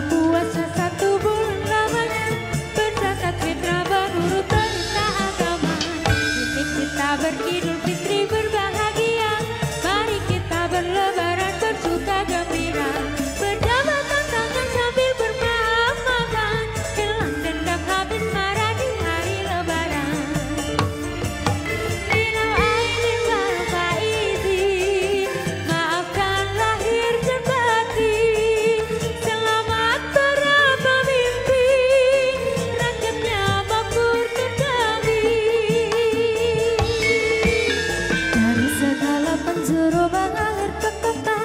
berpuasa 1 bulan lamanya, berzakat fitrah menurut perintah agama. Kini kita beridul fitri berbahagia, mari kita berlebaran bersuka gembira, berjabatan tangan sambil bermaaf-maafan, hilang dendam habis marah di hari lebaran. Minal aidin wal faizin, maafkan lahir dan batin, selamat para pemimpin, rakyatnya makmur terjamin. Dari segala penjuru mengalir ke kota,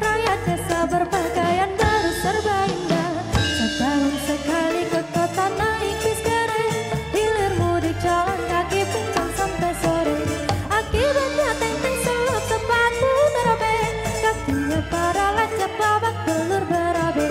rakyat desa berpakaian baru serba indah. Setahun sekali ke kota naik bis keren, hilir mudik jalan kaki pincang sampai sore. Akibatnya teng-teng selop sepatu terobek, kakinya para lacak babak belur berabe.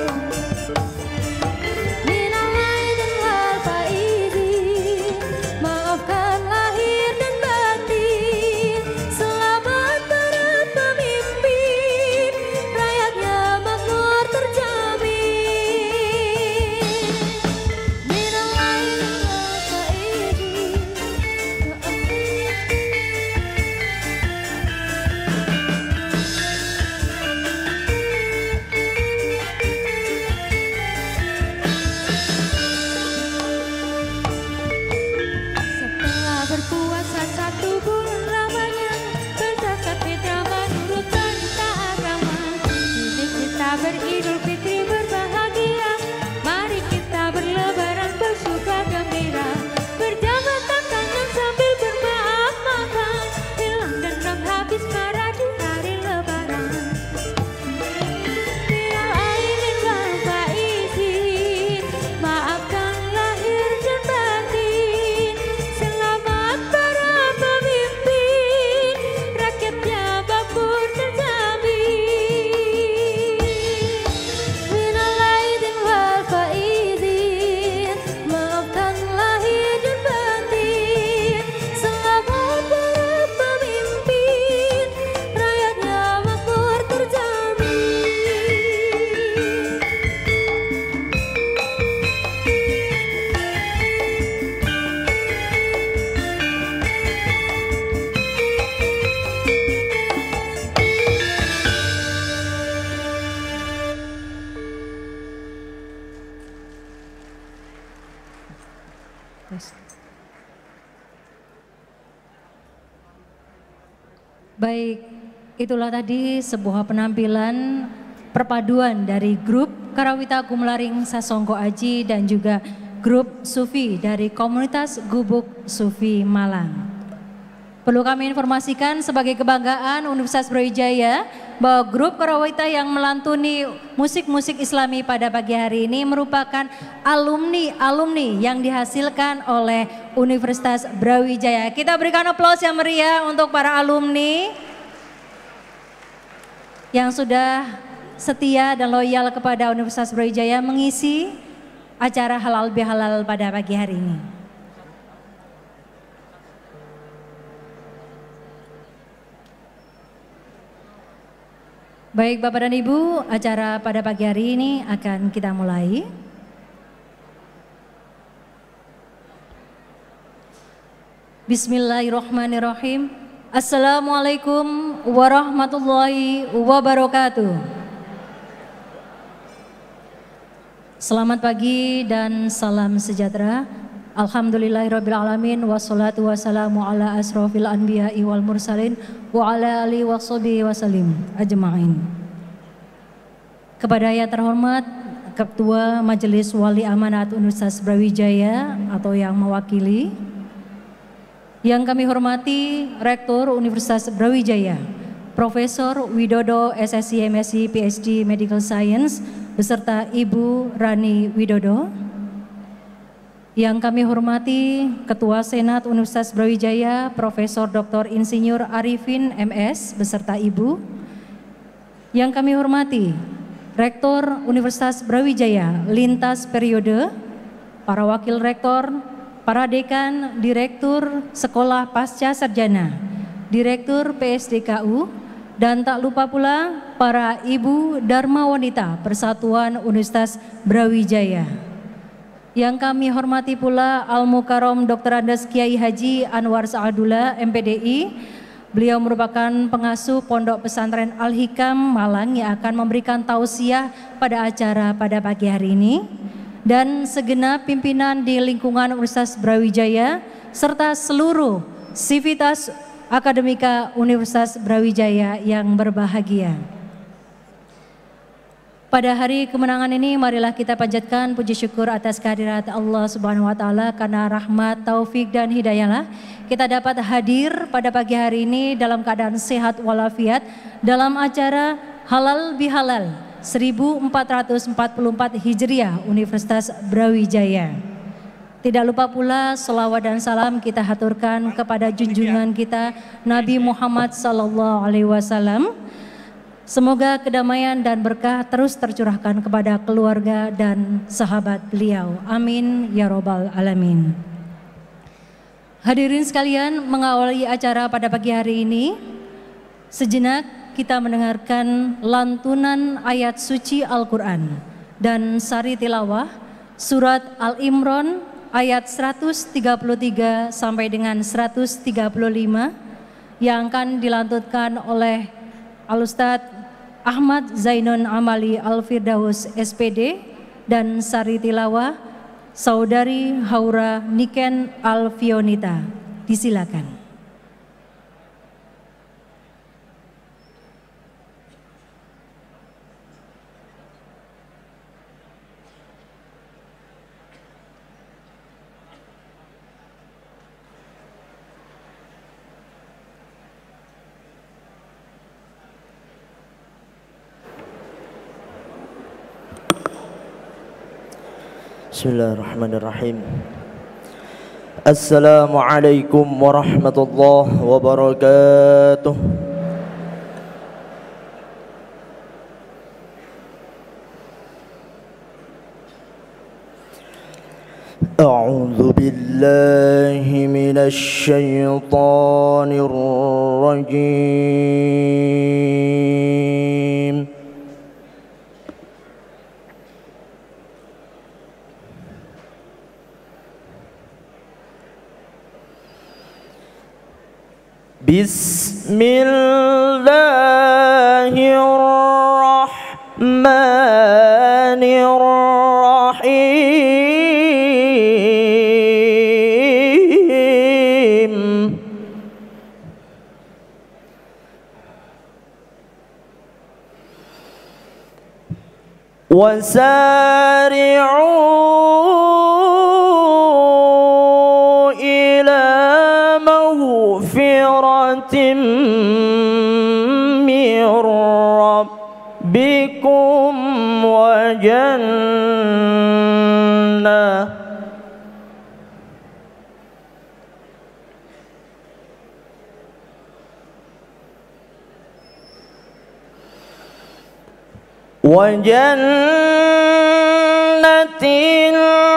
Minal aidin wal faizin, maafkan lahir dan batin, selamat para pemimpin, rakyatnya makmur terjamin. Minal aidin wal faizin. Setelah berpuasa 1 bulan lamanya, berzakat fitrah menurut perintah agama. Kini kita beridul fitri berbahagia, mari kita berlebaran bersuka gembira, berjabatan tangan sambil bermaaf-maafan, hilang dendam habis marah di hari lebaran. Minal aidin wal faizin, maafkan lahir dan batin, selamat para pemimpin, rakyatnya makmur terjamin. Minal aidin wal faizin, maafkan lahir dan batin, selamat para pemimpin, rakyatnya makmur terjamin. Baik, itulah tadi sebuah penampilan perpaduan dari grup Karawita Kumlaring Sasongko Aji dan juga grup Sufi dari komunitas Gubuk Sufi Malang. Perlu kami informasikan sebagai kebanggaan Universitas Brawijaya bahwa grup Karawita yang melantuni musik-musik Islami pada pagi hari ini merupakan alumni yang dihasilkan oleh Universitas Brawijaya. Kita berikan aplaus yang meriah untuk para alumni yang sudah setia dan loyal kepada Universitas Brawijaya mengisi acara halal bihalal pada pagi hari ini. Baik Bapak dan Ibu, acara pada pagi hari ini akan kita mulai. Bismillahirrahmanirrahim. Assalamualaikum warahmatullahi wabarakatuh. Selamat pagi dan salam sejahtera. Alhamdulillahirrabbilalamin, wassalatu wassalamu ala asrofil anbiya'i wal mursalin wa ala alihi wa sahbihi wasallim ajma'in. Kepada yang terhormat Ketua Majelis Wali Amanat Universitas Brawijaya atau yang mewakili, yang kami hormati Rektor Universitas Brawijaya Profesor Widodo SSC MSc PhD Medical Science beserta Ibu Rani Widodo, yang kami hormati Ketua Senat Universitas Brawijaya Profesor Dr. Insinyur Arifin MS beserta Ibu, yang kami hormati Rektor Universitas Brawijaya lintas periode, para wakil rektor, para dekan, direktur sekolah pasca sarjana, direktur PSDKU, Dan tak lupa pula para ibu Dharma Wanita Persatuan Universitas Brawijaya. Yang kami hormati pula Al-Mukarram Dr. Andes Kiai Haji Anwar Sa'adullah MPDI. Beliau merupakan pengasuh Pondok Pesantren Al-Hikam Malang yang akan memberikan tausiah pada acara pada pagi hari ini. Dan segenap pimpinan di lingkungan Universitas Brawijaya serta seluruh sivitas akademika Universitas Brawijaya yang berbahagia. Pada hari kemenangan ini marilah kita panjatkan puji syukur atas kehadirat Allah Subhanahu wa taala karena rahmat, taufik dan hidayahlah kita dapat hadir pada pagi hari ini dalam keadaan sehat walafiat dalam acara Halal Bihalal 1444 Hijriah Universitas Brawijaya. Tidak lupa pula selawat dan salam kita haturkan kepada junjungan kita Nabi Muhammad SAW. Semoga kedamaian dan berkah terus tercurahkan kepada keluarga dan sahabat beliau. Amin ya robbal alamin. Hadirin sekalian, mengawali acara pada pagi hari ini, sejenak kita mendengarkan lantunan ayat suci Al-Quran dan sari tilawah surat Al-Imran ayat 133 sampai dengan 135 yang akan dilantutkan oleh Al-Ustadz Ahmad Zainun Amali Al-Firdaus SPD dan sari tilawah Saudari Haura Niken Alfionita. Disilakan. Bismillahirrahmanirrahim. Assalamualaikum warahmatullahi wabarakatuh. A'udzu billahi minasy syaithanir rajim. Bismillahirrahmanirrahim. Wasari'u ila maghfiratin min rabbikum wa jannah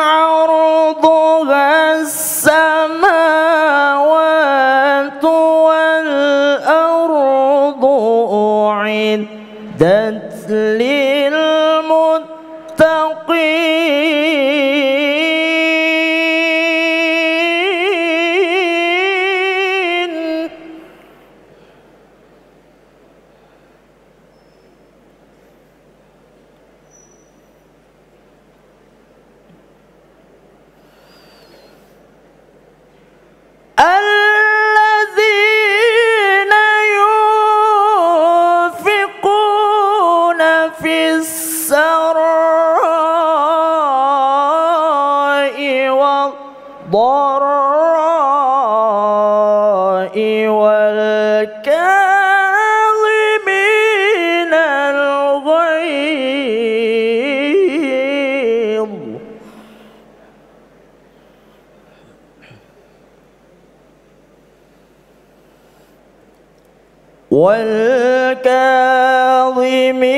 عرضها السماوات والأرض أعدت للمتقين. الذين ينفقون في السراء والضراء والكاظمين الغيظ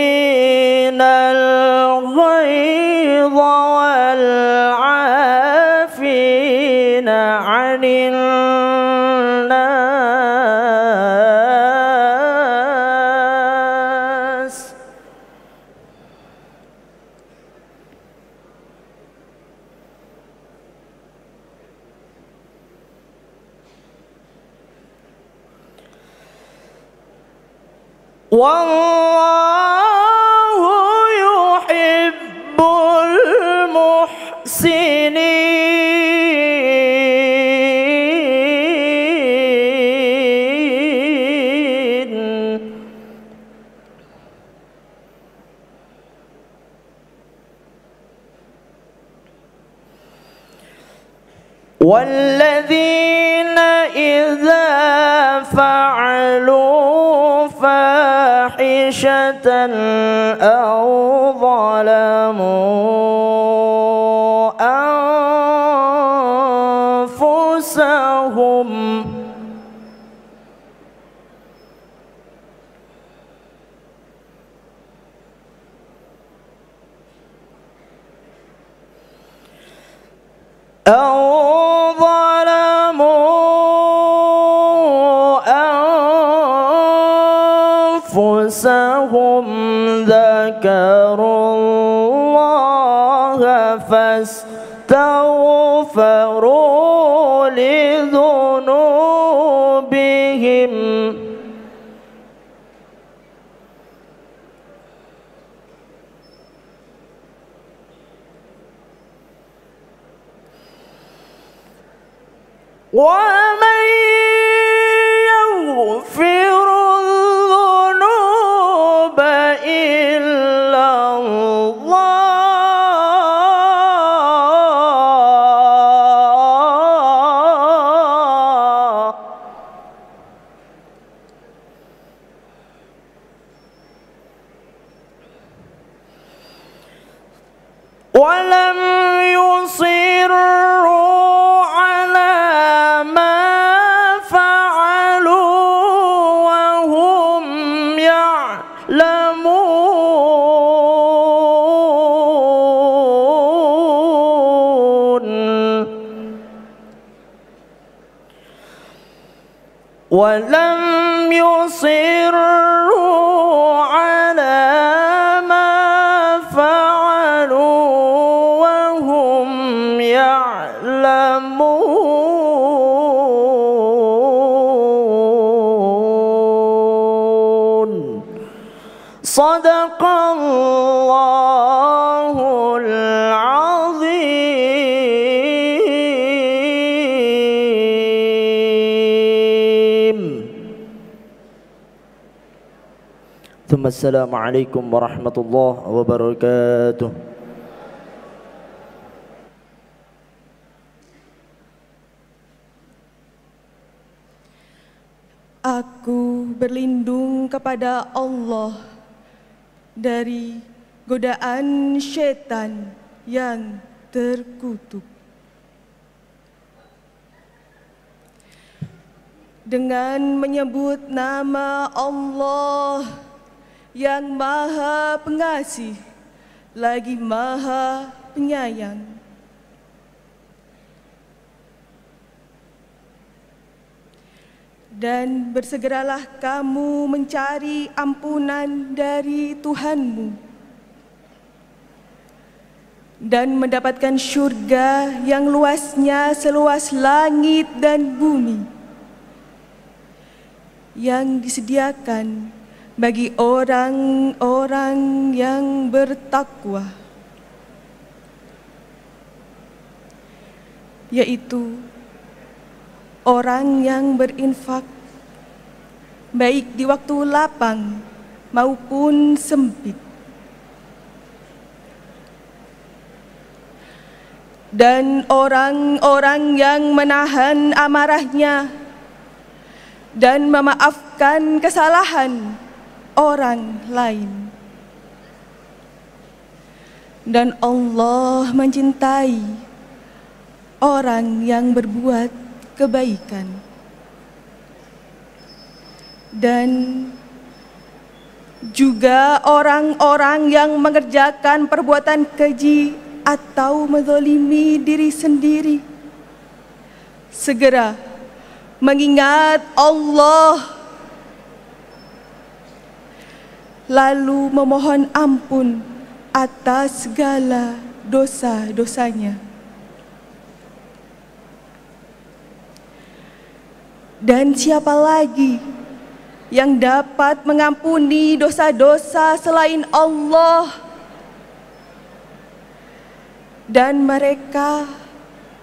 والكاظمين الغيظ والعافين عن الناس wallahu yuhibbul muhsinin. والذين إذا فعلوا فاحشة أو ظلموا أنفسهم ذكروا الله فاستغفروا لذنوبهم ومن يغفر الذنوب إلا الله ولم يصروا على ما فعلوا وهم يعلمون ولم يصروا على ما فعلوا وهم يعلمون صدق الله العظيم. ثم السلام عليكم ورحمة الله وبركاته. Aku berlindung kepada Allah dari godaan syaitan yang terkutuk. Dengan menyebut nama Allah yang Maha Pengasih lagi Maha Penyayang. Dan bersegeralah kamu mencari ampunan dari Tuhanmu dan mendapatkan syurga yang luasnya seluas langit dan bumi, yang disediakan bagi orang-orang yang bertakwa, yaitu orang yang berinfak baik di waktu lapang maupun sempit, dan orang-orang yang menahan amarahnya dan memaafkan kesalahan orang lain. Dan Allah mencintai orang yang berbuat kebaikan dan juga orang-orang yang mengerjakan perbuatan keji atau menzalimi diri sendiri segera mengingat Allah lalu memohon ampun atas segala dosa-dosanya. Dan siapa lagi yang dapat mengampuni dosa-dosa selain Allah, dan mereka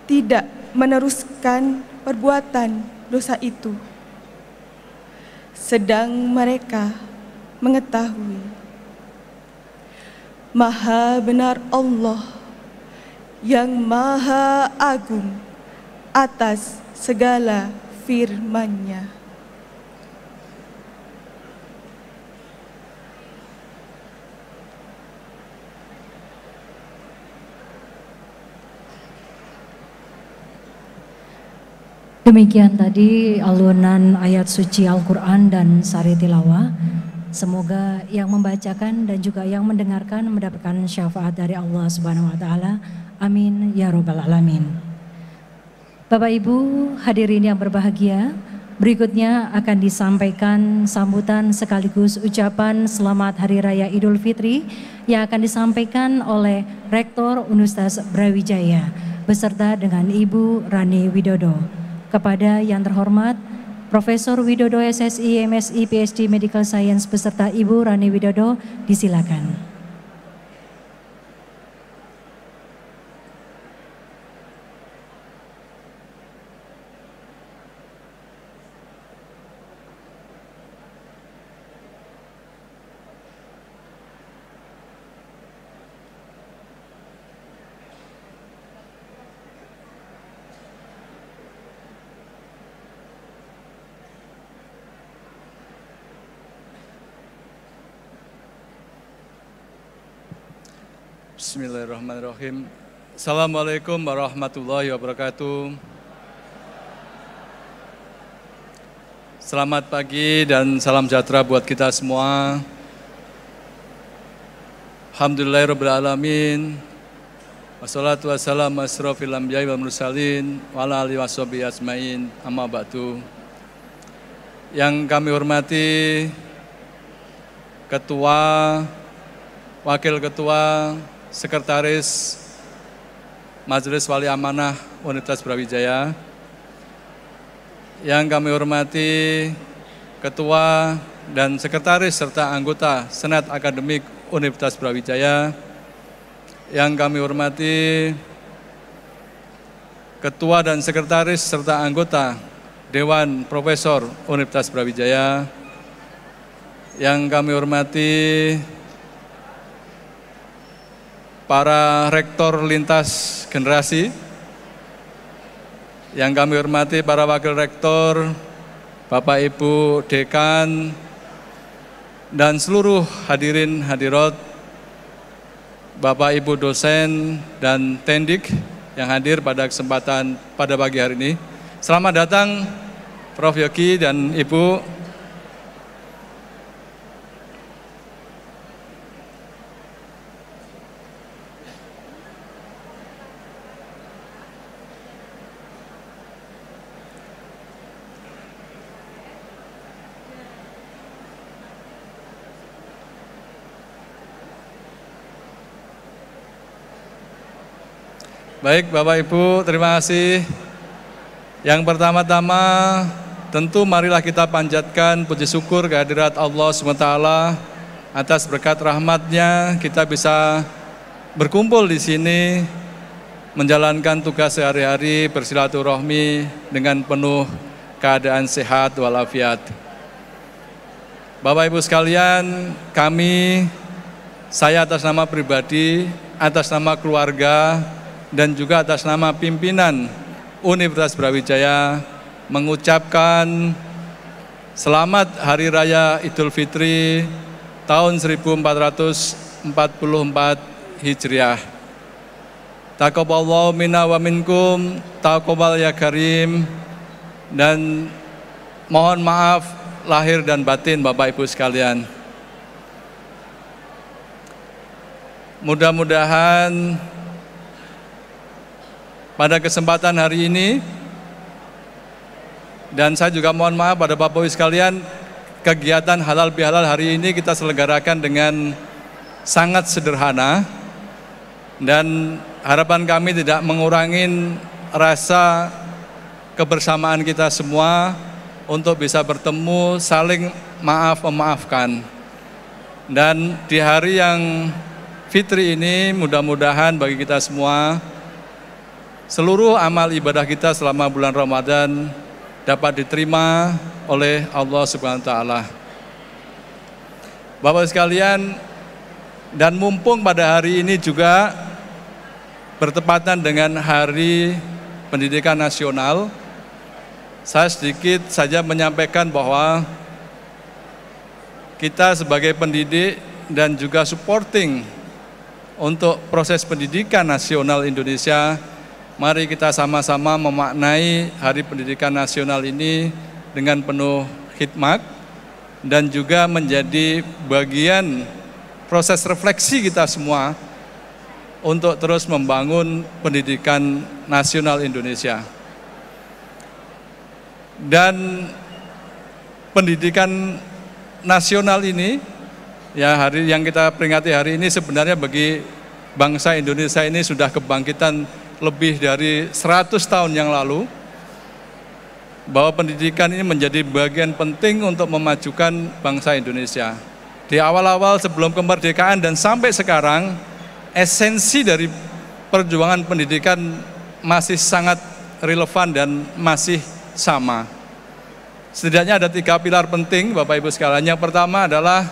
tidak meneruskan perbuatan dosa itu, sedang mereka mengetahui Maha benar Allah yang Maha Agung atas segala firman-Nya. Demikian tadi alunan ayat suci Al-Quran dan sari tilawah. Semoga yang membacakan dan juga yang mendengarkan mendapatkan syafaat dari Allah Subhanahu wa taala. Amin ya rabbal alamin. Bapak Ibu hadirin yang berbahagia, berikutnya akan disampaikan sambutan sekaligus ucapan selamat Hari Raya Idul Fitri yang akan disampaikan oleh Rektor Universitas Brawijaya beserta dengan Ibu Rani Widodo. Kepada yang terhormat Profesor Widodo SSI, MSI, PhD Medical Science beserta Ibu Rani Widodo, disilakan. Bismillahirrahmanirrahim. Assalamualaikum warahmatullahi wabarakatuh. Selamat pagi dan salam sejahtera buat kita semua. Alhamdulillahirabbil alamin. Wassalatu wassalamu asrofil anbiya'i wal mursalin wa ala alihi washabihi ajmain. Amma ba'du. Yang kami hormati Ketua, Wakil Ketua, Sekretaris Majelis Wali Amanah Universitas Brawijaya, yang kami hormati Ketua dan Sekretaris serta anggota Senat Akademik Universitas Brawijaya, yang kami hormati Ketua dan Sekretaris serta anggota Dewan Profesor Universitas Brawijaya, yang kami hormati para rektor lintas generasi, yang kami hormati para wakil rektor, Bapak Ibu Dekan, dan seluruh hadirin hadirat, Bapak Ibu dosen dan tendik yang hadir pada kesempatan pada pagi hari ini. Selamat datang Prof. Yogi dan Ibu. Baik Bapak Ibu, terima kasih. Yang pertama-tama tentu marilah kita panjatkan puji syukur kehadirat Allah SWT atas berkat rahmat-Nya kita bisa berkumpul di sini menjalankan tugas sehari-hari bersilaturahmi dengan penuh keadaan sehat walafiat. Bapak Ibu sekalian, saya atas nama pribadi, atas nama keluarga, dan juga atas nama pimpinan Universitas Brawijaya mengucapkan selamat Hari Raya Idul Fitri tahun 1444 Hijriah. Taqabbalallahu minna wa minkum, taqabbal ya karim, dan mohon maaf lahir dan batin Bapak Ibu sekalian. Mudah-mudahan pada kesempatan hari ini, dan saya juga mohon maaf pada Bapak Ibu sekalian, kegiatan halal bihalal hari ini kita selenggarakan dengan sangat sederhana, dan harapan kami tidak mengurangi rasa kebersamaan kita semua untuk bisa bertemu, saling maaf memaafkan. Dan di hari yang fitri ini mudah-mudahan bagi kita semua, seluruh amal ibadah kita selama bulan Ramadan dapat diterima oleh Allah Subhanahu wa Ta'ala. Bapak sekalian, dan mumpung pada hari ini juga bertepatan dengan Hari Pendidikan Nasional, saya sedikit saja menyampaikan bahwa kita sebagai pendidik dan juga supporting untuk proses pendidikan nasional Indonesia, mari kita sama-sama memaknai Hari Pendidikan Nasional ini dengan penuh hikmat dan juga menjadi bagian proses refleksi kita semua untuk terus membangun pendidikan nasional Indonesia. Dan pendidikan nasional ini, ya hari yang kita peringati hari ini sebenarnya bagi bangsa Indonesia ini sudah kebangkitan lebih dari 100 tahun yang lalu, bahwa pendidikan ini menjadi bagian penting untuk memajukan bangsa Indonesia. Di awal-awal sebelum kemerdekaan dan sampai sekarang, esensi dari perjuangan pendidikan masih sangat relevan dan masih sama. Setidaknya ada 3 pilar penting Bapak Ibu sekalian. Yang pertama adalah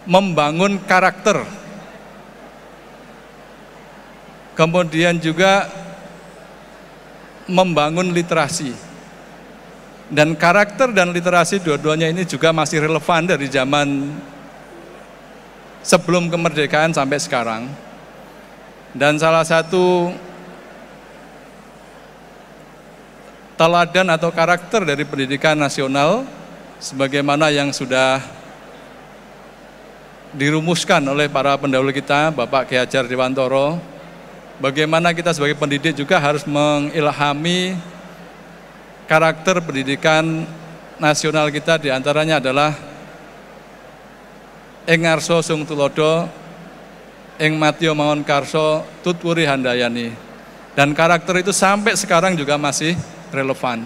membangun karakter. Kemudian juga membangun literasi. Dan karakter dan literasi dua-duanya ini juga masih relevan dari zaman sebelum kemerdekaan sampai sekarang. Dan salah satu teladan atau karakter dari pendidikan nasional sebagaimana yang sudah dirumuskan oleh para pendahulu kita, Bapak Ki Hajar Dewantoro, bagaimana kita sebagai pendidik juga harus mengilhami karakter pendidikan nasional kita, diantaranya adalah ing ngarso sung tulodo, ing matio mangon karso tutwuri handayani. Dan karakter itu sampai sekarang juga masih relevan.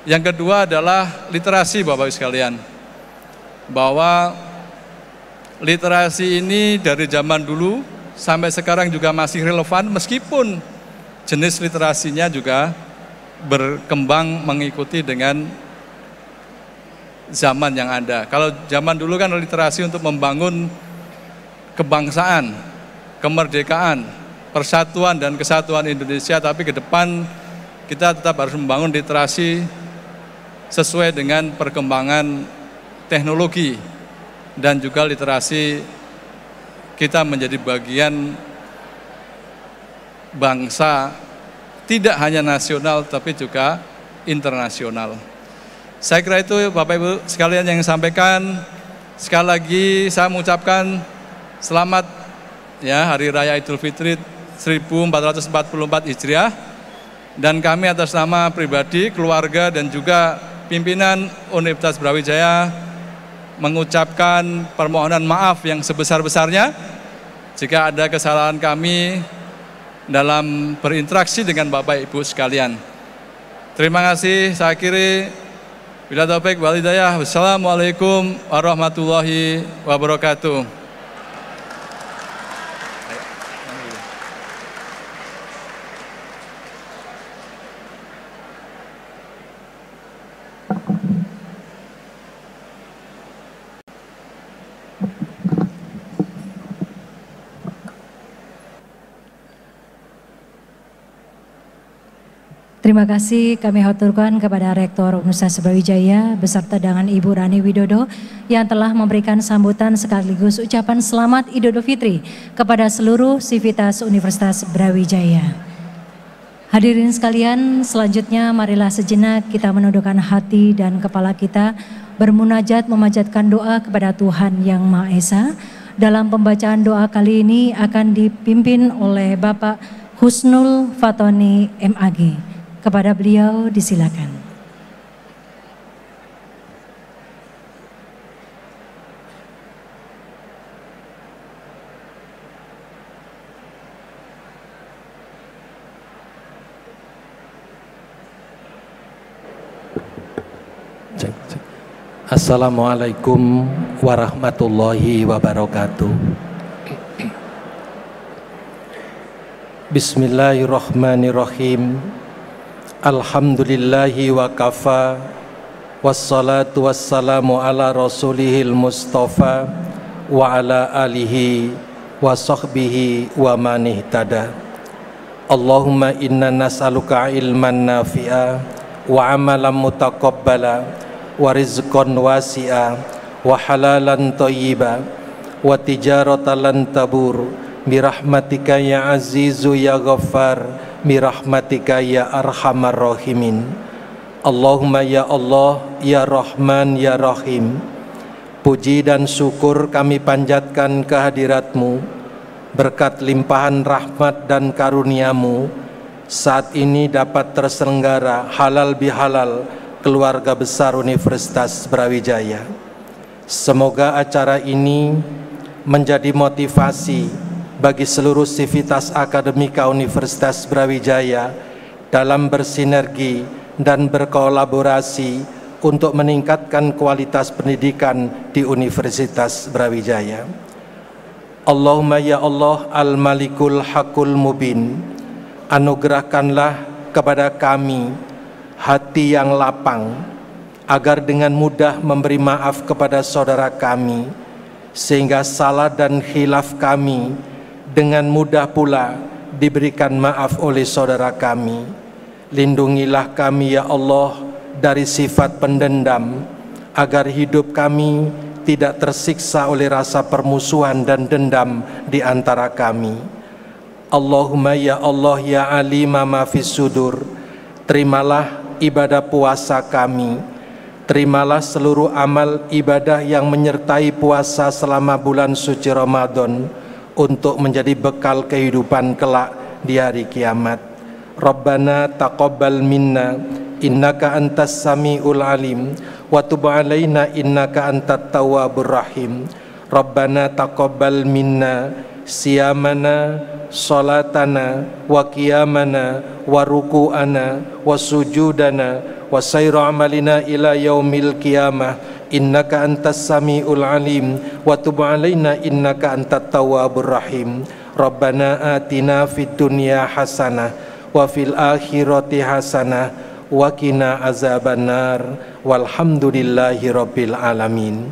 Yang kedua adalah literasi Bapak Ibu sekalian. Bahwa literasi ini dari zaman dulu sampai sekarang juga masih relevan meskipun jenis literasinya juga berkembang mengikuti dengan zaman yang ada. Kalau zaman dulu kan literasi untuk membangun kebangsaan, kemerdekaan, persatuan dan kesatuan Indonesia, tapi ke depan kita tetap harus membangun literasi sesuai dengan perkembangan teknologi dan juga literasi kita menjadi bagian bangsa tidak hanya nasional tapi juga internasional. Saya kira itu Bapak Ibu sekalian yang sampaikan. Sekali lagi saya mengucapkan selamat ya Hari Raya Idul Fitri 1444 Hijriah. Dan kami atas nama pribadi, keluarga dan juga pimpinan Universitas Brawijaya mengucapkan permohonan maaf yang sebesar-besarnya jika ada kesalahan kami dalam berinteraksi dengan Bapak Ibu sekalian. Terima kasih, saya akhiri. Bila taufik wal hidayah. Wassalamualaikum warahmatullahi wabarakatuh. Terima kasih kami haturkan kepada Rektor Universitas Brawijaya beserta dengan Ibu Rani Widodo yang telah memberikan sambutan sekaligus ucapan selamat Idul Fitri kepada seluruh sivitas Universitas Brawijaya. Hadirin sekalian, selanjutnya marilah sejenak kita menundukkan hati dan kepala kita bermunajat memanjatkan doa kepada Tuhan Yang Maha Esa. Dalam pembacaan doa kali ini akan dipimpin oleh Bapak Husnul Fatoni MAG. Kepada beliau disilakan. Cek, cek. Assalamualaikum warahmatullahi wabarakatuh. Bismillahirrahmanirrahim. Alhamdulillahi wa kafa, wassalatu wassalamu ala rasulihil mustafa wa ala alihi wa sahbihi wa man ihtada. Allahumma inna nas'aluka ilman nafi'a wa amalan mutaqabbala wa rizqan wasi'a wa halalan thayyiba wa tijaratan lan tabur birahmatika ya azizu ya ghaffar birahmatika ya arhamar rahimin. Allahumma ya Allah ya Rahman ya Rahim, puji dan syukur kami panjatkan kehadirat-Mu. Berkat limpahan rahmat dan karunia-Mu, saat ini dapat terselenggara halal bihalal keluarga besar Universitas Brawijaya. Semoga acara ini menjadi motivasi bagi seluruh sivitas akademika Universitas Brawijaya dalam bersinergi dan berkolaborasi untuk meningkatkan kualitas pendidikan di Universitas Brawijaya. Allahumma ya Allah al-malikul hakul mubin, anugerahkanlah kepada kami hati yang lapang, agar dengan mudah memberi maaf kepada saudara kami, sehingga salah dan khilaf kami dengan mudah pula diberikan maaf oleh saudara kami. Lindungilah kami ya Allah dari sifat pendendam, agar hidup kami tidak tersiksa oleh rasa permusuhan dan dendam di antara kami. Allahumma ya Allah ya alima ma fis sudur, terimalah ibadah puasa kami, terimalah seluruh amal ibadah yang menyertai puasa selama bulan suci Ramadan untuk menjadi bekal kehidupan kelak di hari kiamat. Rabbana taqabbal minna innaka antas samiul alim wa tub alaina innaka antat tawwabur rahim. Rabbana taqabbal minna siyamana, salatana, wa qiyamana, wa ruku'ana, wa sujudana, wa sayru amalina ila yaumil qiyamah. Innaka antas samiul alim wa tub alaina innaka antat tawwabur rahim. Rabbana atina fid dunya hasanah wa fil akhirati hasanah wa qina azabannar. Walhamdulillahi rabbil alamin.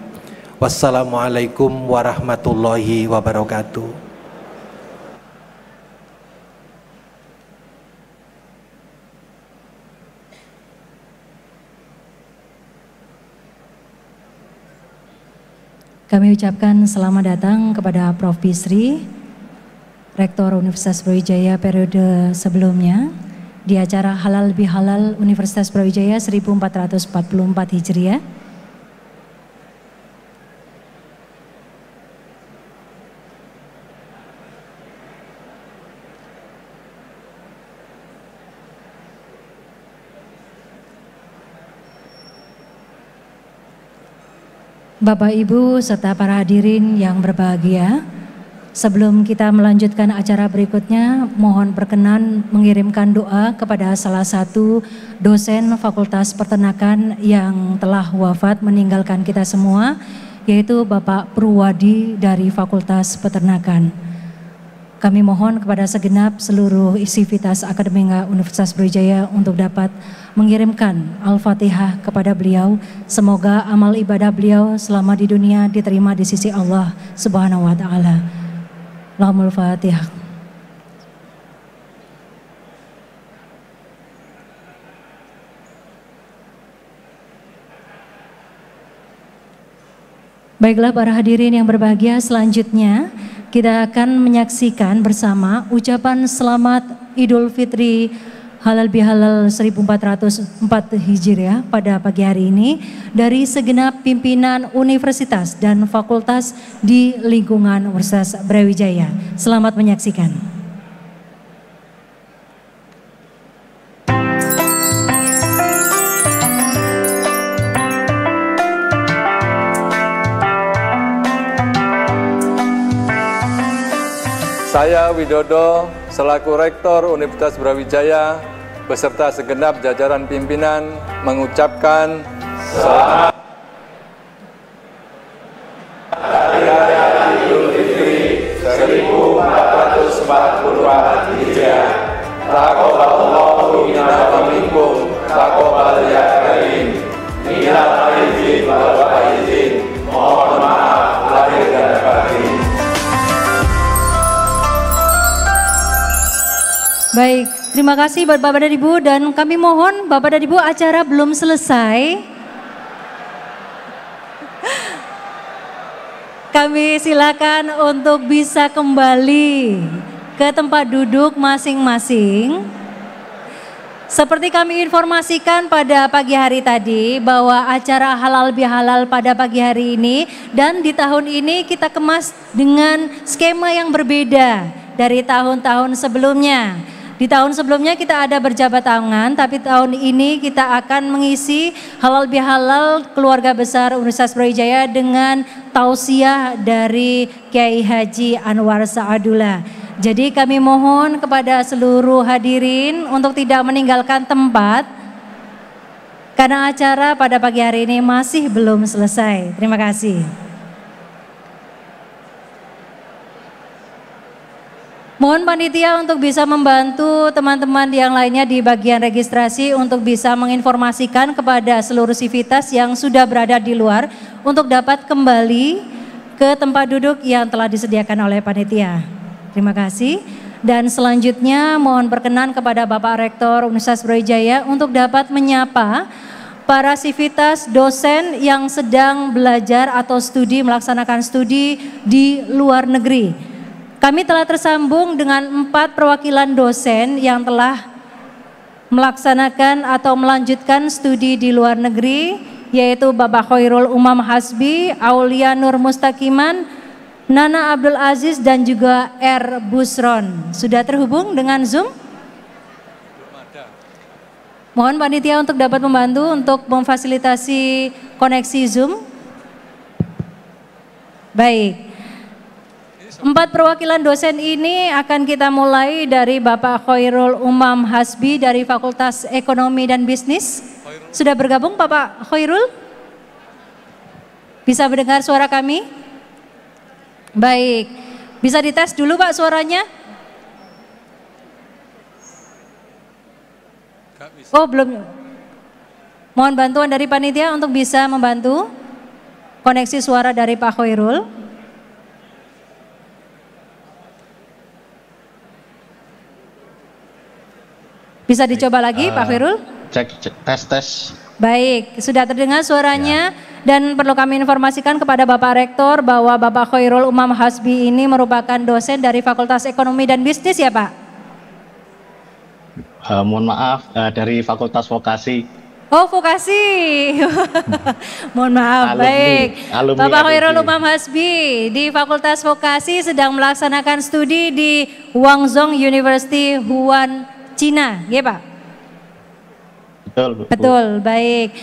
Wassalamualaikum warahmatullahi wabarakatuh. Kami ucapkan selamat datang kepada Prof. Bisri, Rektor Universitas Brawijaya periode sebelumnya, di acara Halal Bihalal Universitas Brawijaya 1444 Hijriah. Bapak, Ibu, serta para hadirin yang berbahagia, sebelum kita melanjutkan acara berikutnya, mohon berkenan mengirimkan doa kepada salah satu dosen Fakultas Peternakan yang telah wafat meninggalkan kita semua, yaitu Bapak Purwadi dari Fakultas Peternakan. Kami mohon kepada segenap seluruh sivitas akademika Universitas Brawijaya untuk dapat mengirimkan Al-Fatihah kepada beliau. Semoga amal ibadah beliau selama di dunia diterima di sisi Allah Subhanahu wa Ta'ala. Lahumul Fatihah. Baiklah para hadirin yang berbahagia, selanjutnya kita akan menyaksikan bersama ucapan selamat Idul Fitri Halal Bihalal 1404 Hijriah pada pagi hari ini dari segenap pimpinan universitas dan fakultas di lingkungan Universitas Brawijaya. Selamat menyaksikan. Saya Widodo selaku Rektor Universitas Brawijaya beserta segenap jajaran pimpinan mengucapkan selamat 1444 Hijriah. Taqabbalallahu minna wa minkum, taqabbal ya karim. Minal aidin wal faizin. Mohon maaf lahir dan batin. Baik, terima kasih buat Bapak dan Ibu, dan kami mohon Bapak dan Ibu, acara belum selesai. Kami silakan untuk bisa kembali ke tempat duduk masing-masing. Seperti kami informasikan pada pagi hari tadi bahwa acara halal bihalal pada pagi hari ini dan di tahun ini kita kemas dengan skema yang berbeda dari tahun-tahun sebelumnya. Di tahun sebelumnya kita ada berjabat tangan, tapi tahun ini kita akan mengisi halal bihalal keluarga besar Universitas Brawijaya dengan tausiah dari Kiai Haji Anwar Sa'adullah. Jadi kami mohon kepada seluruh hadirin untuk tidak meninggalkan tempat karena acara pada pagi hari ini masih belum selesai. Terima kasih. Mohon panitia untuk bisa membantu teman-teman yang lainnya di bagian registrasi untuk bisa menginformasikan kepada seluruh sivitas yang sudah berada di luar untuk dapat kembali ke tempat duduk yang telah disediakan oleh panitia. Terima kasih. Dan selanjutnya mohon perkenan kepada Bapak Rektor Universitas Brawijaya untuk dapat menyapa para sivitas dosen yang sedang belajar atau melaksanakan studi di luar negeri. Kami telah tersambung dengan 4 perwakilan dosen yang telah melaksanakan atau melanjutkan studi di luar negeri, yaitu Bapak Khairul Umam Hasbi, Aulia Nur Mustaqiman, Nana Abdul Aziz dan juga R. Busron. Sudah terhubung dengan Zoom? Mohon panitia untuk dapat membantu untuk memfasilitasi koneksi Zoom. Baik. 4 perwakilan dosen ini akan kita mulai dari Bapak Khairul Umam Hasbi dari Fakultas Ekonomi dan Bisnis. Sudah bergabung Bapak Khairul? Bisa mendengar suara kami? Baik, bisa dites dulu Pak suaranya? Oh belum. Mohon bantuan dari panitia untuk bisa membantu koneksi suara dari Pak Khairul. Bisa dicoba lagi Pak Khairul? Cek, tes. Baik, sudah terdengar suaranya dan perlu kami informasikan kepada Bapak Rektor bahwa Bapak Khairul Umam Hasbi ini merupakan dosen dari Fakultas Ekonomi dan Bisnis ya Pak? Mohon maaf, dari Fakultas Vokasi. Oh vokasi, mohon maaf, baik. Bapak Khairul Umam Hasbi di Fakultas Vokasi sedang melaksanakan studi di Guangzhou University, Wuhan, Cina, ya Pak? Betul. Betul, baik.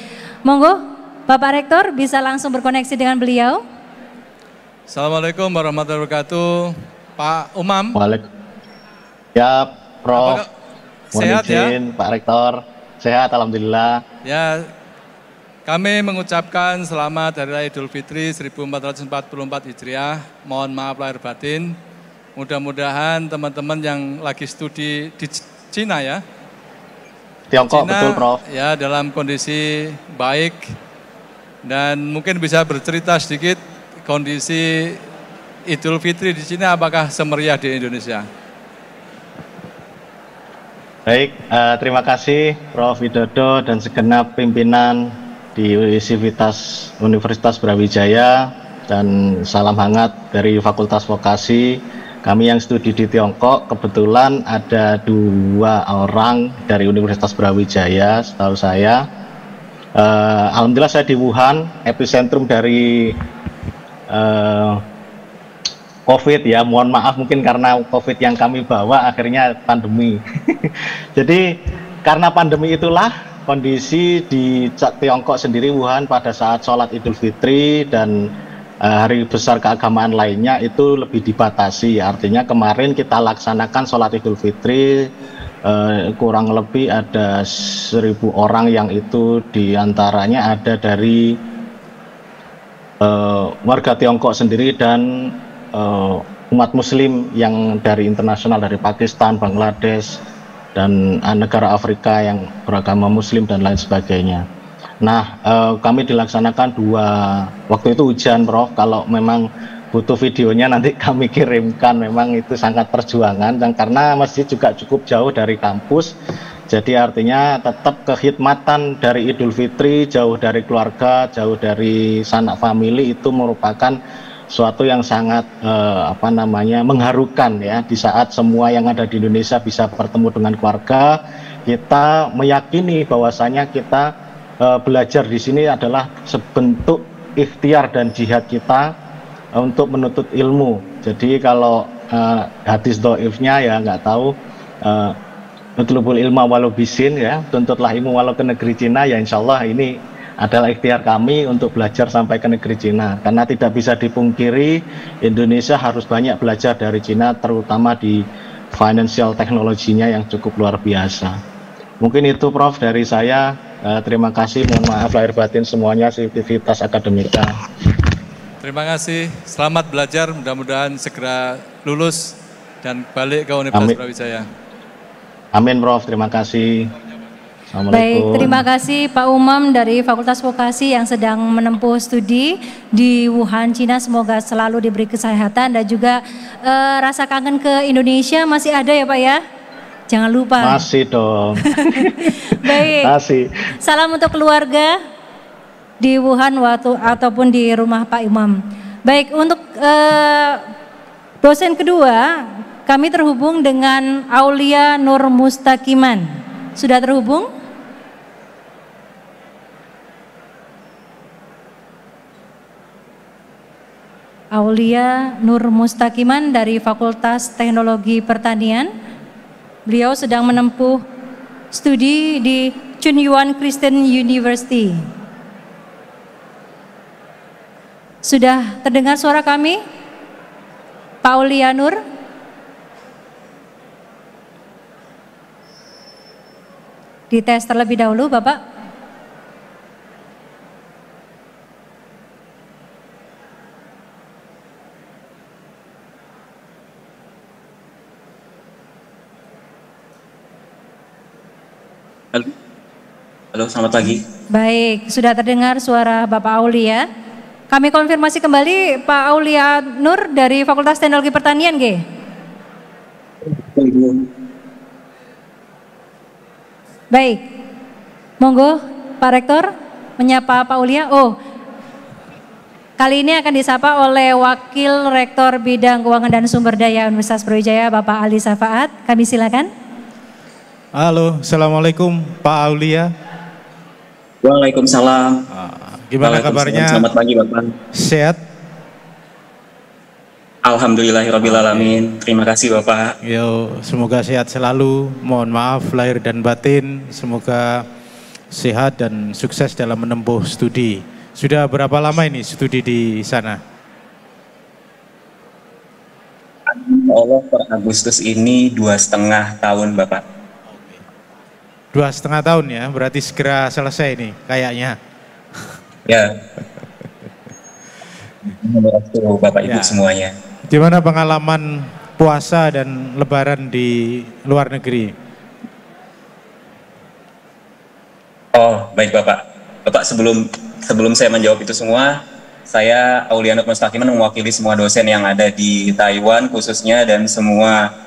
Monggo, Bapak Rektor bisa langsung berkoneksi dengan beliau. Assalamualaikum warahmatullahi wabarakatuh. Pak Umam. Waalaikumsalam. Ya, Prof. Sehat ya? Pak Rektor, sehat alhamdulillah. Ya, kami mengucapkan selamat Hari Raya Idul Fitri 1444 Hijriah. Mohon maaf lahir batin. Mudah-mudahan teman-teman yang lagi studi di Cina ya. Tiongkok, Cina, betul Prof. Ya, dalam kondisi baik dan mungkin bisa bercerita sedikit kondisi Idul Fitri di Cina apakah semeriah di Indonesia? Baik, terima kasih Prof. Widodo dan segenap pimpinan di Sivitas Universitas Brawijaya dan salam hangat dari Fakultas Vokasi. Kami yang studi di Tiongkok kebetulan ada 2 orang dari Universitas Brawijaya setahu saya. Alhamdulillah saya di Wuhan, epicentrum dari COVID ya. Mohon maaf mungkin karena COVID yang kami bawa akhirnya pandemi. Jadi karena pandemi itulah kondisi di Tiongkok sendiri Wuhan pada saat sholat Idul Fitri dan hari besar keagamaan lainnya itu lebih dibatasi. Artinya kemarin kita laksanakan sholat Idul Fitri kurang lebih ada 1.000 orang yang itu diantaranya ada dari warga Tiongkok sendiri dan umat muslim yang dari internasional, dari Pakistan, Bangladesh, dan negara Afrika yang beragama muslim dan lain sebagainya. Nah, kami dilaksanakan waktu itu hujan, Prof. Kalau memang butuh videonya nanti kami kirimkan, memang itu sangat perjuangan, dan karena masjid juga cukup jauh dari kampus, jadi artinya tetap kekhidmatan dari Idul Fitri, jauh dari keluarga, jauh dari sanak famili, itu merupakan suatu yang sangat mengharukan ya. Di saat semua yang ada di Indonesia bisa bertemu dengan keluarga, kita meyakini bahwasanya kita belajar di sini adalah sebentuk ikhtiar dan jihad kita untuk menuntut ilmu. Jadi kalau hadis dhaifnya ya nggak tahu, utlubul ilma walau bisin, ya, tuntutlah ilmu walau ke negeri Cina, ya insya Allah ini adalah ikhtiar kami untuk belajar sampai ke negeri Cina, karena tidak bisa dipungkiri Indonesia harus banyak belajar dari Cina, terutama di financial teknologinya yang cukup luar biasa. Mungkin itu Prof dari saya. Terima kasih, mohon maaf lahir batin semuanya, aktivitas akademika. Terima kasih, selamat belajar, mudah-mudahan segera lulus dan balik ke Universitas Brawijaya. Amin Prof, terima kasih. Baik, terima kasih Pak Umam dari Fakultas Vokasi yang sedang menempuh studi di Wuhan, Cina. Semoga selalu diberi kesehatan dan juga rasa kangen ke Indonesia masih ada ya Pak ya? Jangan lupa. Masih dong. Baik, masih. Salam untuk keluarga di Wuhan ataupun di rumah Pak Umam. Baik, untuk dosen kedua kami terhubung dengan Aulia Nur Mustaqiman. Sudah terhubung? Aulia Nur Mustaqiman dari Fakultas Teknologi Pertanian. Beliau sedang menempuh studi di Chunyuan Christian University. Sudah terdengar suara kami? Pak Aulia Nur? Dites terlebih dahulu Bapak. Halo, selamat pagi. Baik, sudah terdengar suara Bapak Aulia. Kami konfirmasi kembali Pak Aulia Nur dari Fakultas Teknologi Pertanian, G. Baik, monggo Pak Rektor menyapa Pak Aulia. Oh, kali ini akan disapa oleh Wakil Rektor Bidang Keuangan dan Sumber Daya Universitas Brawijaya, Bapak Ali Safaat. Kami silakan. Halo, Assalamualaikum Pak Aulia. Waalaikumsalam. Gimana kabarnya? Selamat pagi Bapak. Sehat? Alhamdulillahirrabbilalamin. Terima kasih Bapak. Yo, semoga sehat selalu. Mohon maaf lahir dan batin. Semoga sehat dan sukses dalam menempuh studi. Sudah berapa lama ini studi di sana? Allah per Agustus ini 2,5 tahun Bapak. 2,5 tahun ya, berarti segera selesai nih kayaknya. Ya. Bapak Ibu semuanya. Gimana pengalaman puasa dan lebaran di luar negeri? Oh, baik Bapak. Bapak sebelum saya menjawab itu semua, saya Aulia Nur Mustaqiman mewakili semua dosen yang ada di Taiwan khususnya dan semua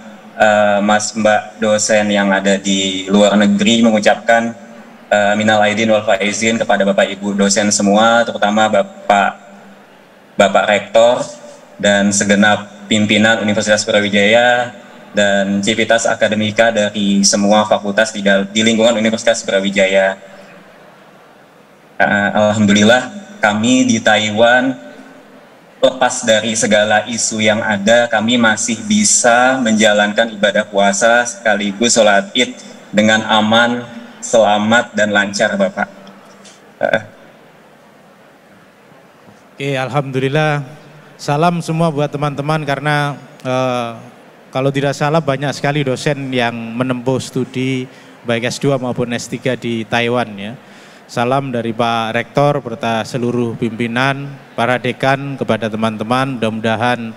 Mas Mbak dosen yang ada di luar negeri mengucapkan minal aidin wal faizin kepada Bapak Ibu dosen semua, terutama Bapak Rektor dan segenap pimpinan Universitas Brawijaya dan civitas akademika dari semua fakultas di lingkungan Universitas Brawijaya. Alhamdulillah kami di Taiwan, lepas dari segala isu yang ada, kami masih bisa menjalankan ibadah puasa sekaligus sholat id dengan aman, selamat, dan lancar Bapak. Oke, Alhamdulillah. Salam semua buat teman-teman karena kalau tidak salah banyak sekali dosen yang menempuh studi baik S2 maupun S3 di Taiwan ya. Salam dari Pak Rektor beserta seluruh pimpinan, para dekan kepada teman-teman, mudah-mudahan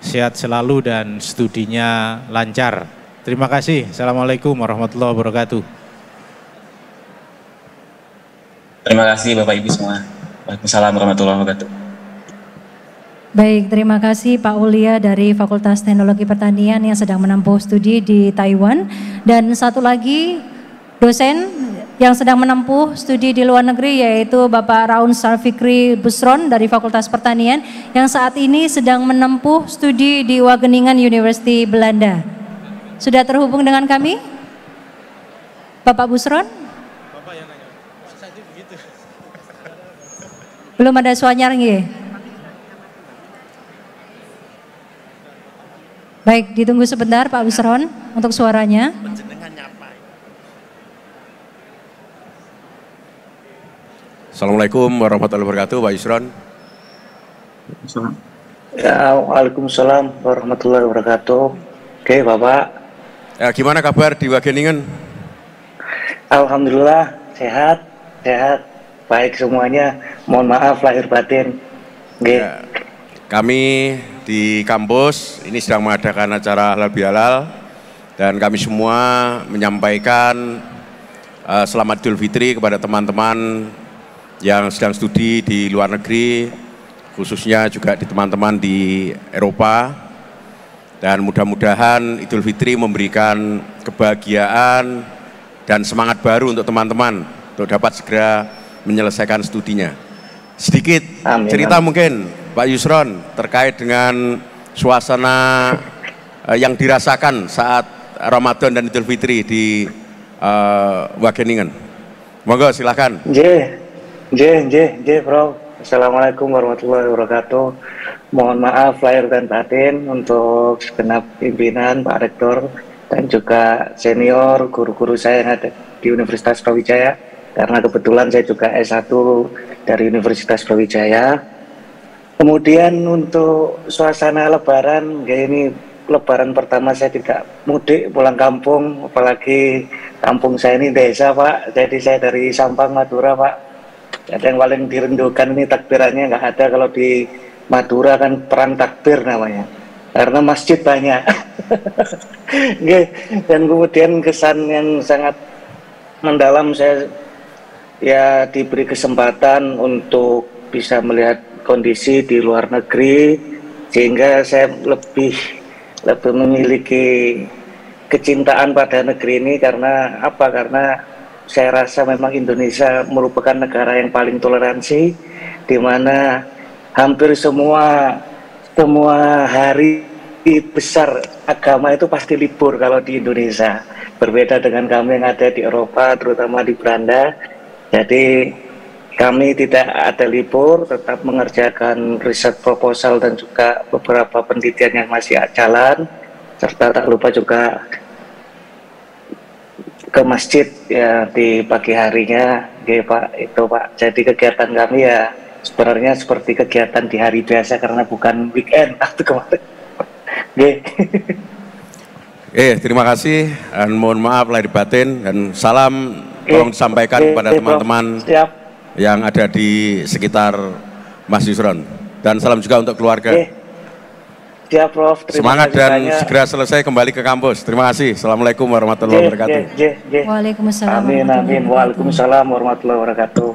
sehat selalu dan studinya lancar. Terima kasih. Assalamualaikum warahmatullahi wabarakatuh. Terima kasih Bapak Ibu semua. Waalaikumsalam warahmatullahi wabarakatuh. Baik, terima kasih Pak Ulia dari Fakultas Teknologi Pertanian yang sedang menempuh studi di Taiwan. Dan satu lagi dosen yang sedang menempuh studi di luar negeri yaitu Bapak Raun Sarfikri Busron dari Fakultas Pertanian yang saat ini sedang menempuh studi di Wageningen University Belanda. Sudah terhubung dengan kami? Bapak Busron? Belum ada suaranya nggih? Baik, ditunggu sebentar Pak Busron untuk suaranya. Assalamualaikum warahmatullahi wabarakatuh, Pak Yusron. Ya, waalaikumsalam warahmatullahi wabarakatuh. Oke, Bapak. Ya, gimana kabar di Wageningen? Alhamdulillah, sehat, baik semuanya. Mohon maaf lahir batin. Ya, kami di kampus ini sedang mengadakan acara halal bihalal dan kami semua menyampaikan selamat Idul Fitri kepada teman-teman yang sedang studi di luar negeri, khususnya juga di teman-teman di Eropa, dan mudah-mudahan Idul Fitri memberikan kebahagiaan dan semangat baru untuk teman-teman untuk dapat segera menyelesaikan studinya. Sedikit cerita mungkin Pak Yusron terkait dengan suasana yang dirasakan saat Ramadan dan Idul Fitri di Wageningen. Monggo silakan. Bro. Assalamualaikum warahmatullahi wabarakatuh. Mohon maaf lahir dan batin untuk segenap pimpinan, Pak Rektor, dan juga senior guru-guru saya yang ada di Universitas Brawijaya, karena kebetulan saya juga S1 dari Universitas Brawijaya. Kemudian untuk suasana lebaran, kayak ini lebaran pertama saya tidak mudik pulang kampung, apalagi kampung saya ini desa Pak, jadi saya dari Sampang, Madura Pak. Ada yang paling dirindukan ini takbirannya nggak ada, kalau di Madura kan perang takbir namanya, karena masjid banyak. Dan kemudian kesan yang sangat mendalam, saya ya diberi kesempatan untuk bisa melihat kondisi di luar negeri, sehingga saya lebih memiliki kecintaan pada negeri ini. Karena apa? Karena saya rasa memang Indonesia merupakan negara yang paling toleransi, di mana hampir semua hari besar agama itu pasti libur kalau di Indonesia. Berbeda dengan kami yang ada di Eropa, terutama di Belanda. Jadi kami tidak ada libur, tetap mengerjakan riset proposal dan juga beberapa penelitian yang masih jalan, serta tak lupa juga ke masjid ya di pagi harinya, Pak, itu Pak. Jadi kegiatan kami ya sebenarnya seperti kegiatan di hari biasa karena bukan weekend waktu kemarin. Terima kasih dan mohon maaf lahir batin, dan salam tolong disampaikan kepada teman-teman yang ada di sekitar Mas Yusron, dan salam juga untuk keluarga. Siap, Prof. Semangat dan segera selesai kembali ke kampus. Terima kasih. Assalamualaikum warahmatullahi wabarakatuh. Waalaikumsalam. Amin. Waalaikumsalam warahmatullahi wabarakatuh.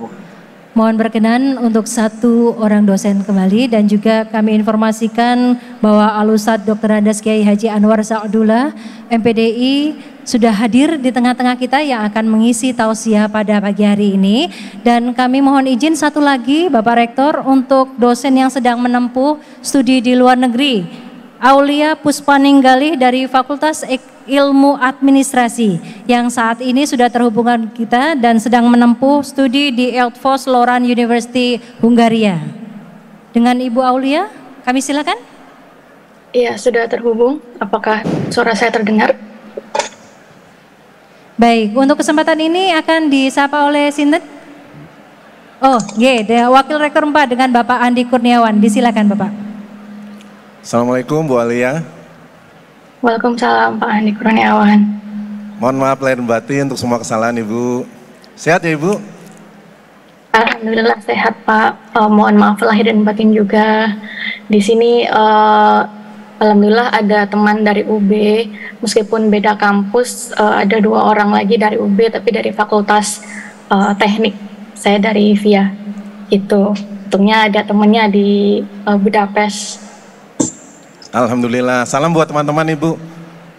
Mohon berkenan untuk satu orang dosen kembali, dan juga kami informasikan bahwa Al-Ustadz Dr. Andes Kiai Haji Anwar Sa'dullah MPDI sudah hadir di tengah-tengah kita yang akan mengisi tausiah pada pagi hari ini. Dan kami mohon izin satu lagi Bapak Rektor untuk dosen yang sedang menempuh studi di luar negeri, Aulia Puspaninggalih dari Fakultas Ilmu Administrasi yang saat ini sudah terhubungan kita dan sedang menempuh studi di Eötvös Loránd University Hungaria. Dengan Ibu Aulia, kami silakan. Iya, sudah terhubung. Apakah suara saya terdengar? Baik, untuk kesempatan ini akan disapa oleh Sinten. Wakil Rektor 4 dengan Bapak Andi Kurniawan. Disilakan Bapak. Assalamualaikum Bu Alia. Waalaikumsalam Pak Andi Kurniawan. Mohon maaf lahir dan batin untuk semua kesalahan Ibu. Sehat ya Ibu? Alhamdulillah sehat Pak. Mohon maaf lahir dan batin juga. Di sini Alhamdulillah ada teman dari UB, meskipun beda kampus, ada 2 orang lagi dari UB, tapi dari Fakultas Teknik. Saya dari VIA. Itu, untungnya ada temannya di Budapest. Alhamdulillah. Salam buat teman-teman Ibu.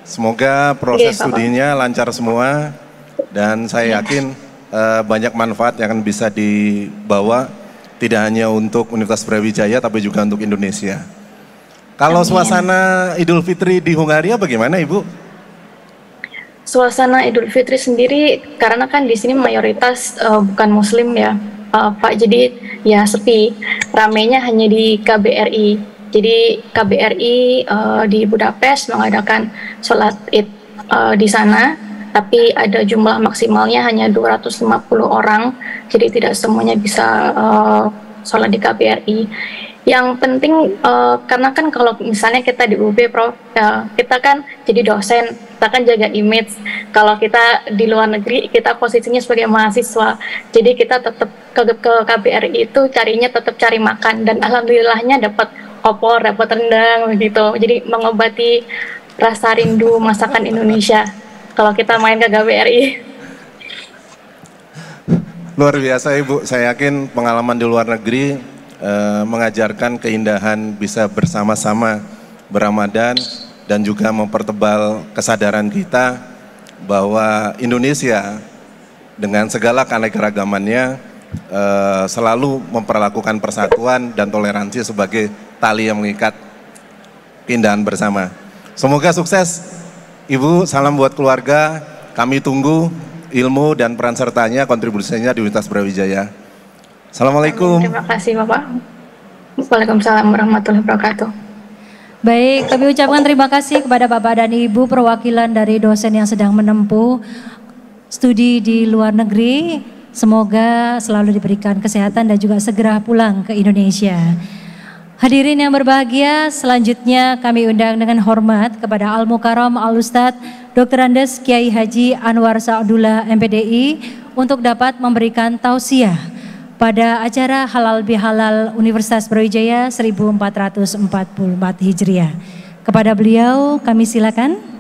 Semoga proses studinya lancar semua dan saya yakin banyak manfaat yang akan bisa dibawa tidak hanya untuk Universitas Brawijaya tapi juga untuk Indonesia. Kalau suasana Idul Fitri di Hungaria bagaimana Ibu? Suasana Idul Fitri sendiri karena kan di sini mayoritas bukan Muslim ya, Pak. Jadi ya sepi. Ramenya hanya di KBRI. Jadi KBRI di Budapest mengadakan sholat Id di sana, tapi ada jumlah maksimalnya hanya 250 orang. Jadi tidak semuanya bisa sholat di KBRI. Yang penting karena kan kalau misalnya kita di UB, Prof, kita kan jadi dosen, kita kan jaga image. Kalau kita di luar negeri, kita posisinya sebagai mahasiswa. Jadi kita tetap ke KBRI itu carinya tetap cari makan, dan alhamdulillahnya dapat opor, dapat rendang begitu. Jadi mengobati rasa rindu masakan Indonesia kalau kita main ke KBRI. Luar biasa Ibu, saya yakin pengalaman di luar negeri mengajarkan keindahan bisa bersama-sama berRamadan dan juga mempertebal kesadaran kita bahwa Indonesia dengan segala keanekaragamannya selalu memperlakukan persatuan dan toleransi sebagai tali yang mengikat keindahan bersama. Semoga sukses Ibu, salam buat keluarga, kami tunggu ilmu dan peran sertanya, kontribusinya di Universitas Brawijaya. Assalamualaikum. Terima kasih Bapak. Waalaikumsalam warahmatullahi wabarakatuh. Baik, kami ucapkan terima kasih kepada Bapak dan Ibu perwakilan dari dosen yang sedang menempuh studi di luar negeri. Semoga selalu diberikan kesehatan dan juga segera pulang ke Indonesia. Hadirin yang berbahagia, selanjutnya kami undang dengan hormat kepada Al-Mukarram Al-Ustadz Dr. Andes Kiai Haji Anwar Sa'dullah MPDI untuk dapat memberikan tausiah pada acara Halal Bihalal Universitas Brawijaya 1444 Hijriah. Kepada beliau kami silakan.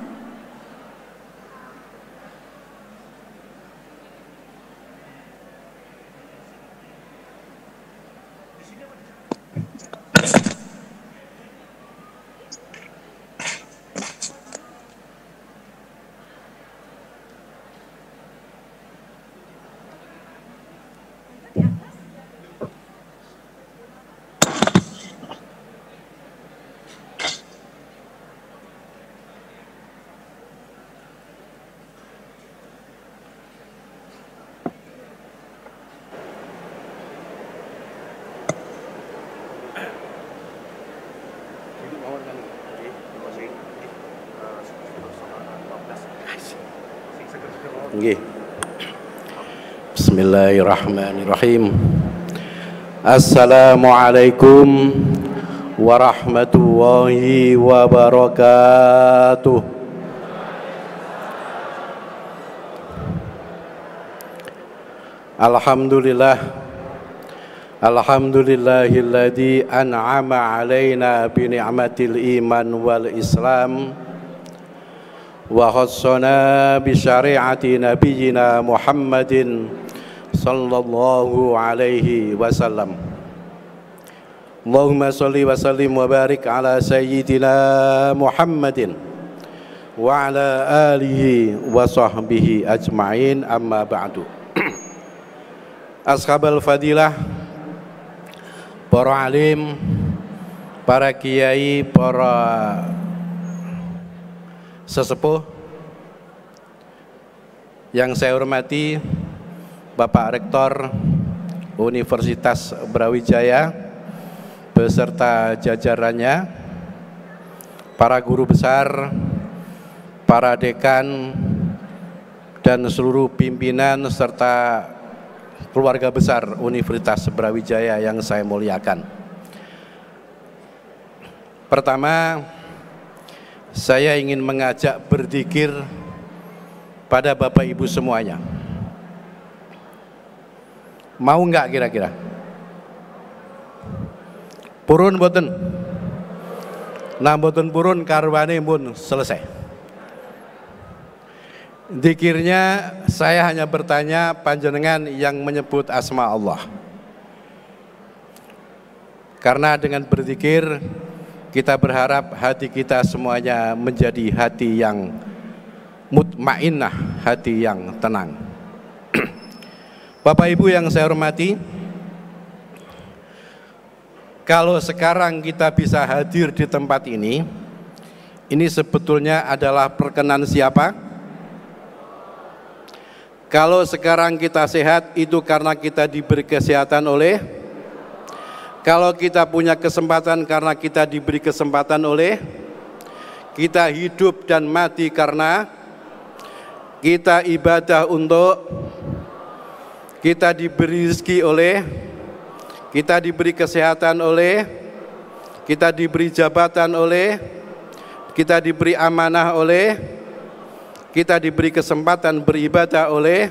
Bismillahirrahmanirrahim. Assalamualaikum warahmatullahi wabarakatuh. Alhamdulillah, alhamdulillahilladzi an'ama alaina bi ni'matil iman wal islam wa khassana bi syari'ati nabiyyina Muhammadin sallallahu alaihi wasallam. Allahumma salli wa sallim wa barik ala sayyidina Muhammadin wa ala alihi wa sahbihi ajma'in, amma ba'du. Ashabal fadilah, para alim, para kiai, para sesepuh yang saya hormati, Bapak Rektor Universitas Brawijaya beserta jajarannya, para guru besar, para dekan, dan seluruh pimpinan serta keluarga besar Universitas Brawijaya yang saya muliakan. Pertama, saya ingin mengajak berzikir pada Bapak Ibu semuanya. Mau enggak kira-kira? Purun boten? Namboten purun karwane pun selesai. Zikirnya saya hanya bertanya panjenengan yang menyebut asma Allah. Karena dengan berzikir kita berharap hati kita semuanya menjadi hati yang mutmainnah, hati yang tenang. Bapak Ibu yang saya hormati, kalau sekarang kita bisa hadir di tempat ini sebetulnya adalah perkenan siapa? Kalau sekarang kita sehat itu karena kita diberi kesehatan oleh, kalau kita punya kesempatan karena kita diberi kesempatan oleh, kita hidup dan mati karena kita ibadah untuk, kita diberi rezeki oleh, kita diberi kesehatan oleh, kita diberi jabatan oleh, kita diberi amanah oleh, kita diberi kesempatan beribadah oleh.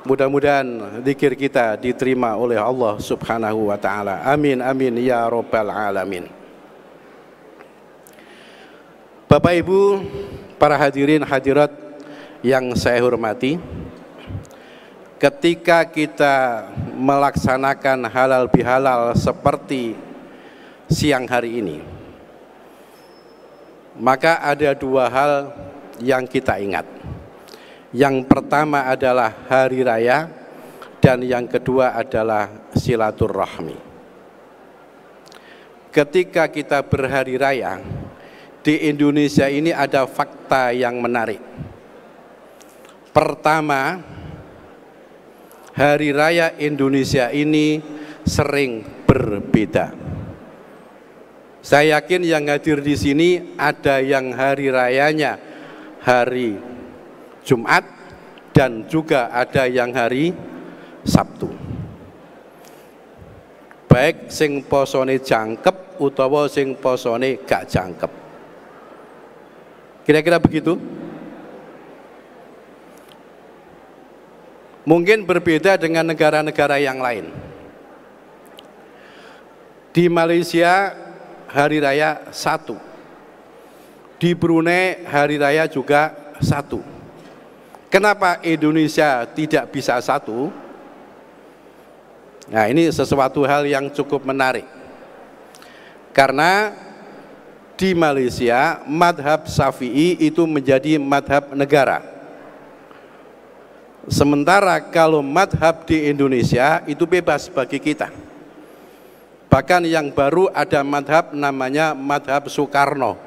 Mudah-mudahan zikir kita diterima oleh Allah Subhanahu wa taala. Amin amin ya rabbal alamin. Bapak Ibu, para hadirin hadirat yang saya hormati, ketika kita melaksanakan halal bihalal seperti siang hari ini, maka ada dua hal yang kita ingat. Yang pertama adalah hari raya dan yang kedua adalah silaturahmi. Ketika kita berhari raya di Indonesia ini ada fakta yang menarik. Pertama, hari raya Indonesia ini sering berbeda. Saya yakin yang hadir di sini ada yang hari rayanya hari Jumat dan juga ada yang hari Sabtu. Baik sing posone jangkep utawa sing posone gak jangkep. Kira-kira begitu? Mungkin berbeda dengan negara-negara yang lain. Di Malaysia hari raya satu, di Brunei hari raya juga satu. Kenapa Indonesia tidak bisa satu? Nah, ini sesuatu hal yang cukup menarik. Karena di Malaysia madhab Syafi'i itu menjadi madhab negara. Sementara kalau madhab di Indonesia itu bebas bagi kita. Bahkan yang baru ada madhab namanya madhab Soekarno,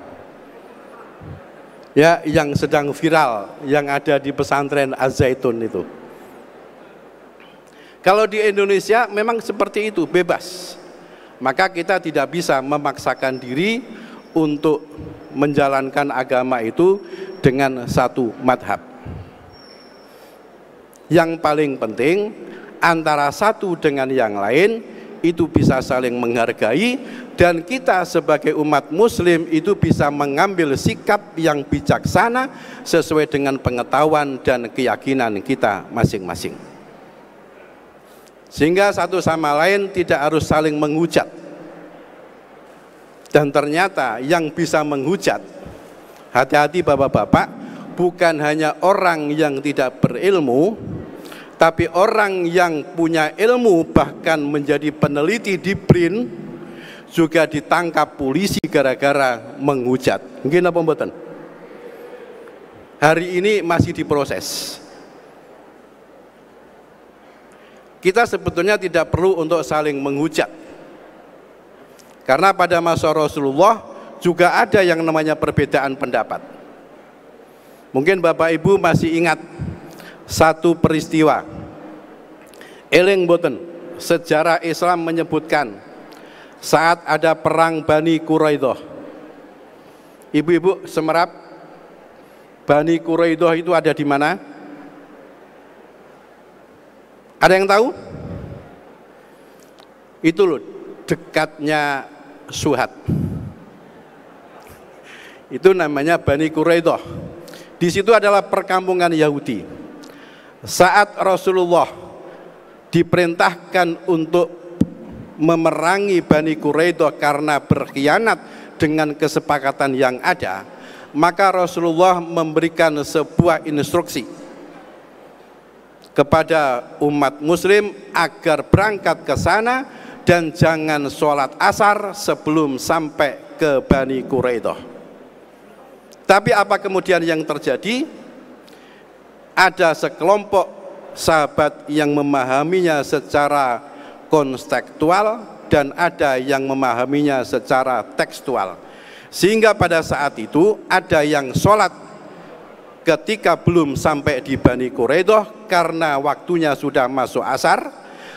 ya, yang sedang viral, yang ada di pesantren Az-Zaitun itu. Kalau di Indonesia memang seperti itu, bebas. Maka kita tidak bisa memaksakan diri untuk menjalankan agama itu dengan satu madhab. Yang paling penting antara satu dengan yang lain itu bisa saling menghargai, dan kita sebagai umat muslim itu bisa mengambil sikap yang bijaksana sesuai dengan pengetahuan dan keyakinan kita masing-masing, sehingga satu sama lain tidak harus saling menghujat. Dan ternyata yang bisa menghujat, hati-hati bapak-bapak, bukan hanya orang yang tidak berilmu, tapi orang yang punya ilmu bahkan menjadi peneliti di BRIN juga ditangkap polisi gara-gara menghujat. Mungkin apa mboten? Hari ini masih diproses. Kita sebetulnya tidak perlu untuk saling menghujat, karena pada masa Rasulullah juga ada yang namanya perbedaan pendapat. Mungkin Bapak Ibu masih ingat satu peristiwa, eling boten, sejarah Islam menyebutkan saat ada perang Bani Quraidah. Ibu-ibu semerap, Bani Quraidah itu ada di mana? Ada yang tahu? Itu loh, dekatnya Suhat. Itu namanya Bani Quraidah. Di situ adalah perkampungan Yahudi. Saat Rasulullah diperintahkan untuk memerangi Bani Quraidah karena berkhianat dengan kesepakatan yang ada, maka Rasulullah memberikan sebuah instruksi kepada umat muslim agar berangkat ke sana dan jangan sholat asar sebelum sampai ke Bani Quraidah. Tapi apa kemudian yang terjadi? Ada sekelompok sahabat yang memahaminya secara konstekstual dan ada yang memahaminya secara tekstual. Sehingga pada saat itu ada yang sholat ketika belum sampai di Bani Quraidah karena waktunya sudah masuk asar,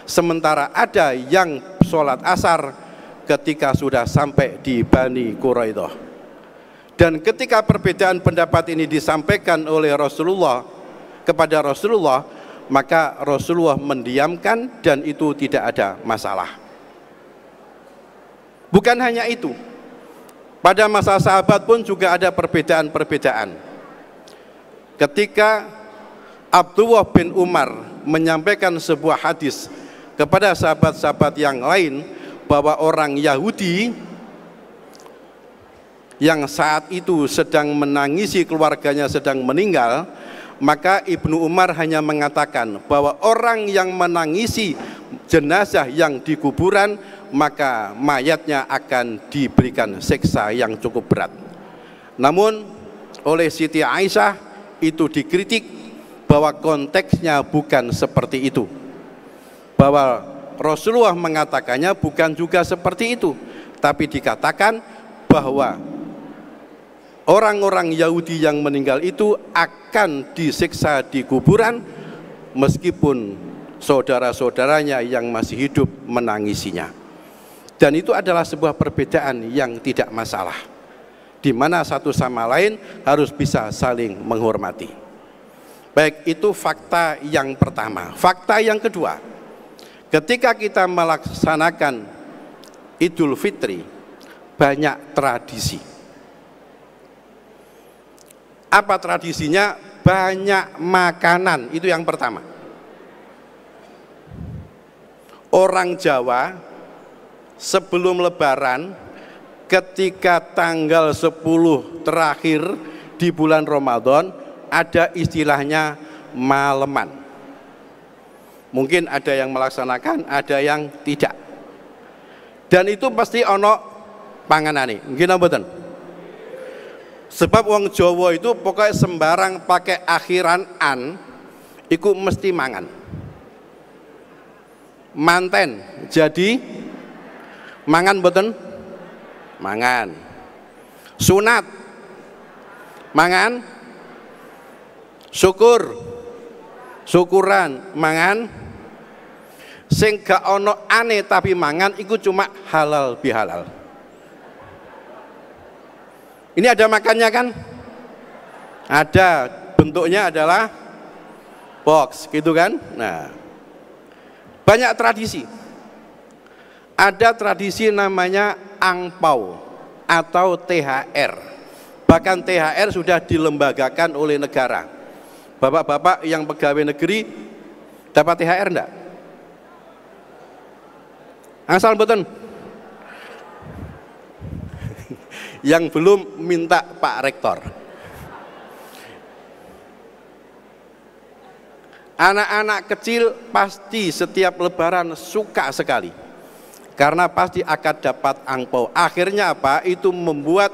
sementara ada yang sholat asar ketika sudah sampai di Bani Quraidah. Dan ketika perbedaan pendapat ini disampaikan oleh Rasulullah kepada Rasulullah, maka Rasulullah mendiamkan dan itu tidak ada masalah. Bukan hanya itu, pada masa sahabat pun juga ada perbedaan-perbedaan. Ketika Abdullah bin Umar menyampaikan sebuah hadis kepada sahabat-sahabat yang lain bahwa orang Yahudi yang saat itu sedang menangisi keluarganya sedang meninggal, maka Ibnu Umar hanya mengatakan bahwa orang yang menangisi jenazah yang di kuburan maka mayatnya akan diberikan siksa yang cukup berat. Namun oleh Siti Aisyah itu dikritik bahwa konteksnya bukan seperti itu, bahwa Rasulullah mengatakannya bukan juga seperti itu, tapi dikatakan bahwa orang-orang Yahudi yang meninggal itu akan disiksa di kuburan meskipun saudara-saudaranya yang masih hidup menangisinya. Dan itu adalah sebuah perbedaan yang tidak masalah, di mana satu sama lain harus bisa saling menghormati. Baik, itu fakta yang pertama. Fakta yang kedua, ketika kita melaksanakan Idul Fitri, banyak tradisi. Apa tradisinya? Banyak makanan, itu yang pertama. Orang Jawa sebelum Lebaran, ketika tanggal 10 terakhir di bulan Ramadan, ada istilahnya maleman. Mungkin ada yang melaksanakan, ada yang tidak. Dan itu pasti ono panganane. Mungkin mboten? Sebab wong Jawa itu pokoknya sembarang pakai akhiran an, iku mesti mangan. Manten, jadi mangan mboten? Mangan. Sunat, mangan. Syukur, syukuran, mangan. Sing gak ono ane tapi mangan iku cuma halal bihalal. Ini ada makannya kan? Ada, bentuknya adalah box gitu kan? Nah, banyak tradisi. Ada tradisi namanya angpau atau THR. Bahkan THR sudah dilembagakan oleh negara. Bapak-bapak yang pegawai negeri dapat THR enggak? Asal mboten? Yang belum minta Pak Rektor. Anak-anak kecil pasti setiap Lebaran suka sekali, karena pasti akan dapat angpau. Akhirnya apa? Itu membuat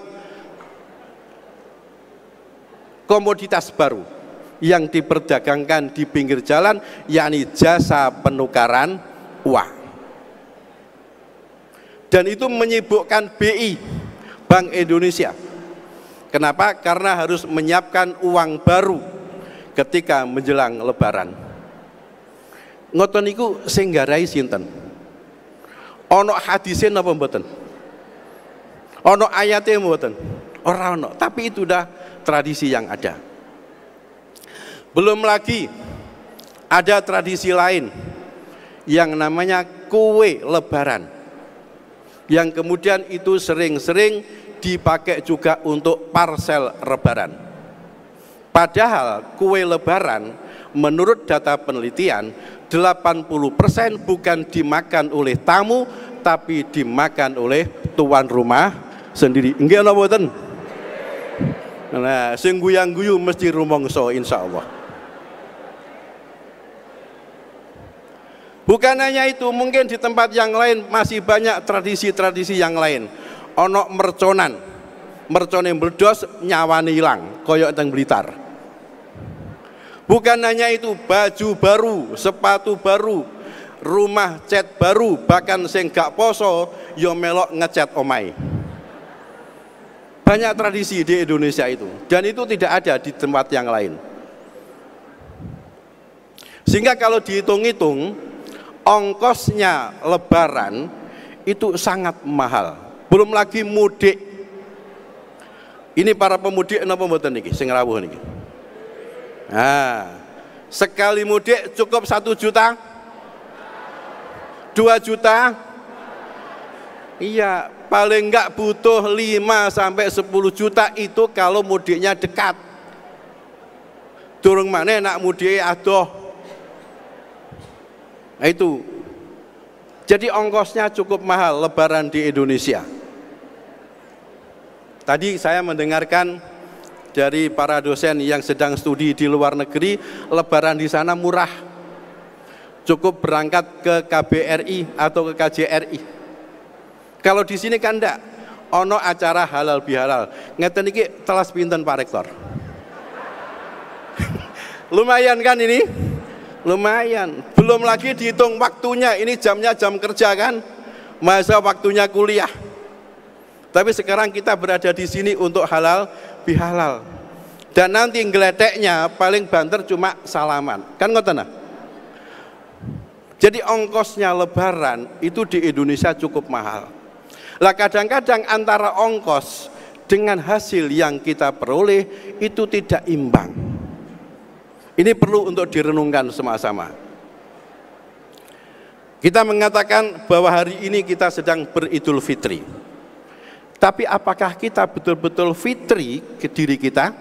komoditas baru yang diperdagangkan di pinggir jalan, yakni jasa penukaran uang. Dan itu menyibukkan BI, Bank Indonesia. Kenapa? Karena harus menyiapkan uang baru ketika menjelang Lebaran. Ngoten niku sing nggarai sinten? Ono hadise napa mboten? Ono ayate mboten? Ora ono, tapi itu udah tradisi yang ada. Belum lagi ada tradisi lain yang namanya kue Lebaran, yang kemudian itu sering-sering dipakai juga untuk parsel Lebaran. Padahal kue Lebaran menurut data penelitian 80% bukan dimakan oleh tamu, tapi dimakan oleh tuan rumah sendiri. Nggih ana mboten? Nah, sing guyang-guyu mesti rumangsa insyaallah. Bukan hanya itu, mungkin di tempat yang lain masih banyak tradisi-tradisi yang lain. Ono merconan, mercone meledos nyawane ilang, koyok teng Blitar. Bukan hanya itu, baju baru, sepatu baru, rumah cat baru, bahkan sing gak poso yo melok ngecat omai. Banyak tradisi di Indonesia itu, dan itu tidak ada di tempat yang lain. Sehingga kalau dihitung-hitung, ongkosnya lebaran itu sangat mahal. Belum lagi mudik. Ini para pemudik napa mboten niki sing rawuh niki. Nah, sekali mudik cukup 1 juta? 2 juta? Iya, paling enggak butuh 5 sampai 10 juta itu kalau mudiknya dekat. Durung maneh nak mudik adoh. Nah, itu. Jadi ongkosnya cukup mahal lebaran di Indonesia. Tadi saya mendengarkan dari para dosen yang sedang studi di luar negeri, lebaran di sana murah. Cukup berangkat ke KBRI atau ke KJRI. Kalau di sini kan enggak, ono acara halal bihalal. Ngeten iki telas pinten Pak Rektor? Lumayan kan ini? Lumayan. Belum lagi dihitung waktunya, ini jamnya jam kerja kan? Masa waktunya kuliah. Tapi sekarang kita berada di sini untuk halal bihalal. Dan nanti ngeleteknya paling banter cuma salaman. Kan ngoten nah? Jadi ongkosnya lebaran itu di Indonesia cukup mahal. Lah kadang-kadang antara ongkos dengan hasil yang kita peroleh itu tidak imbang. Ini perlu untuk direnungkan sama-sama. Kita mengatakan bahwa hari ini kita sedang beridul fitri. Tapi apakah kita betul-betul fitri ke diri kita?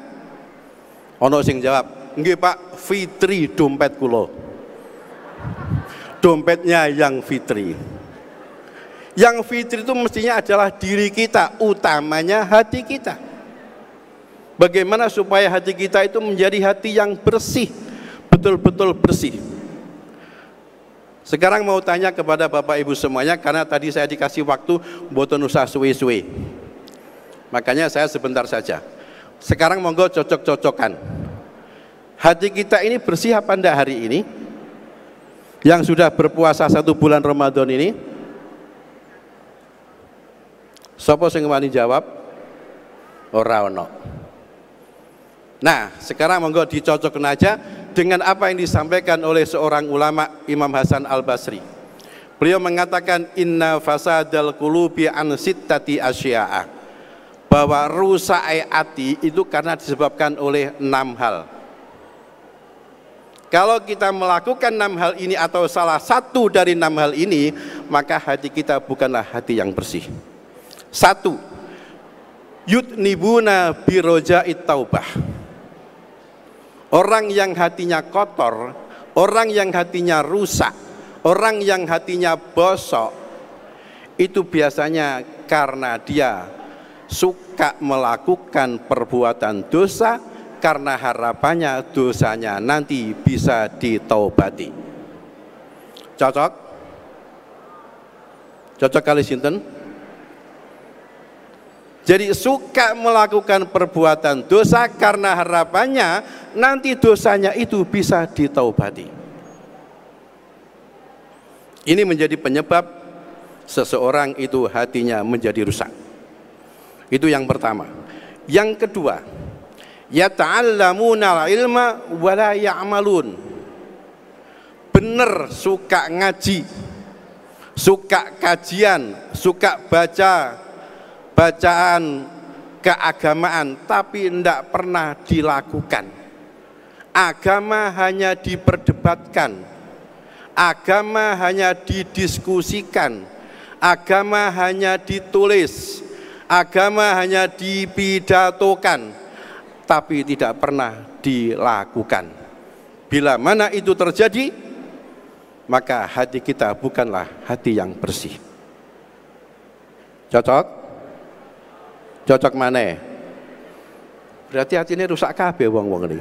Ono sing jawab, nggih Pak, fitri dompet kula. Dompetnya yang fitri. Yang fitri itu mestinya adalah diri kita, utamanya hati kita. Bagaimana supaya hati kita itu menjadi hati yang bersih, betul-betul bersih. Sekarang mau tanya kepada Bapak Ibu semuanya, karena tadi saya dikasih waktu mboten usah suwe-suwe. Makanya saya sebentar saja. Sekarang monggo cocok-cocokan. Hati kita ini bersih apa enggak hari ini? Yang sudah berpuasa 1 bulan Ramadan ini? Sopo sing wani jawab? Ora ono. Nah, sekarang monggo dicocokkan aja dengan apa yang disampaikan oleh seorang ulama, Imam Hasan Al-Basri. Beliau mengatakan inna fasadal qulubi an sittati asya'a, bahwa rusak hati itu karena disebabkan oleh 6 hal. Kalau kita melakukan 6 hal ini atau salah satu dari 6 hal ini, maka hati kita bukanlah hati yang bersih. 1. Yudnibuna biroja'it taubah. Orang yang hatinya kotor, orang yang hatinya rusak, orang yang hatinya bosok, itu biasanya karena dia suka melakukan perbuatan dosa karena harapannya dosanya nanti bisa ditaubati. Cocok? Cocok kali sinten? Jadi suka melakukan perbuatan dosa karena harapannya nanti dosanya itu bisa ditaubati. Ini menjadi penyebab seseorang itu hatinya menjadi rusak. Itu yang pertama. Yang kedua, yata'allamuna al-ilma wa la ya'malun. Bener suka ngaji, suka kajian, suka bacaan keagamaan, tapi tidak pernah dilakukan. Agama hanya diperdebatkan, agama hanya didiskusikan, agama hanya ditulis, agama hanya dipidatokan, tapi tidak pernah dilakukan. Bila mana itu terjadi, maka hati kita bukanlah hati yang bersih. Cocok? Cocok mana? Berarti hatinya rusak kabeh wong-wong ini.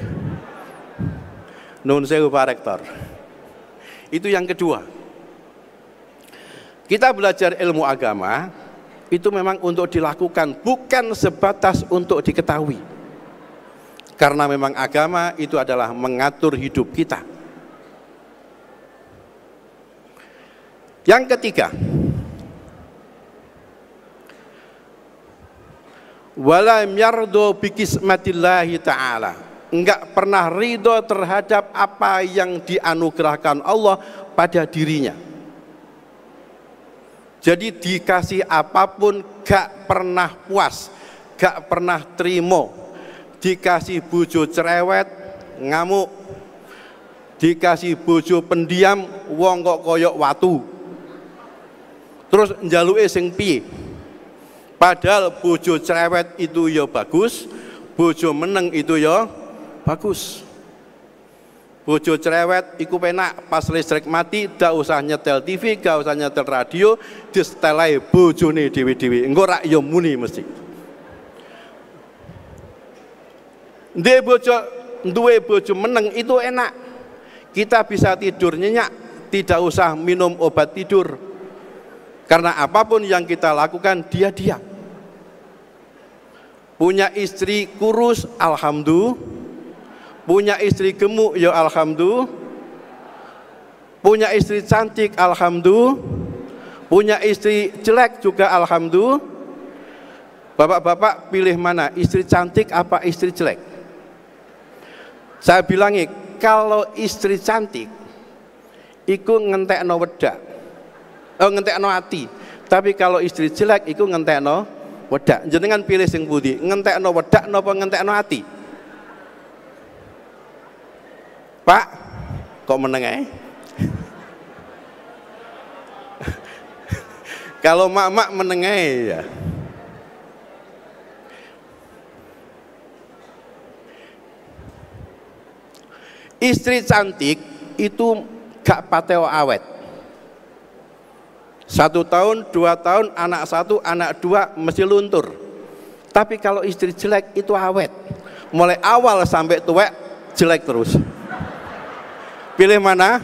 Nun sewu Pak Rektor. Itu yang kedua. Kita belajar ilmu agama itu memang untuk dilakukan, bukan sebatas untuk diketahui. Karena memang agama itu adalah mengatur hidup kita. Yang ketiga, walam yardo bikismatillahi ta'ala, enggak pernah ridho terhadap apa yang dianugerahkan Allah pada dirinya. Jadi dikasih apapun gak pernah puas, gak pernah terima. Dikasih bojo cerewet, ngamuk. Dikasih bojo pendiam, wong kok koyok watu. Terus njaluke sing piye? Padahal bojo cerewet itu ya bagus, bojo meneng itu ya bagus. Bojo cerewet iku penak, pas listrik mati ndak usah nyetel TV, gak usah nyetel radio, distelai bojone dhewe-dhewe. Engko rak ya muni mesti. Duwe bojo meneng itu enak. Kita bisa tidur nyenyak, tidak usah minum obat tidur. Karena apapun yang kita lakukan dia diam. Punya istri kurus, alhamdulillah. Punya istri gemuk, ya alhamdulillah. Punya istri cantik, alhamdulillah. Punya istri jelek juga alhamdulillah. Bapak-bapak pilih mana, istri cantik apa istri jelek? Saya bilangi, kalau istri cantik iku ngentekno wedak, ngentekno hati. Tapi kalau istri jelek iku ngentekno wedak. Jenengan pilih sing pundi? Ngentekno wedak napa ngentekno hati? Pak, kok meneng ae? Kalau mak-mak meneng ae ya. Istri cantik itu gak pateo awet. 1 tahun, 2 tahun, anak 1, anak 2 mesti luntur. Tapi kalau istri jelek itu awet. Mulai awal sampai tuwek jelek terus. Pilih mana?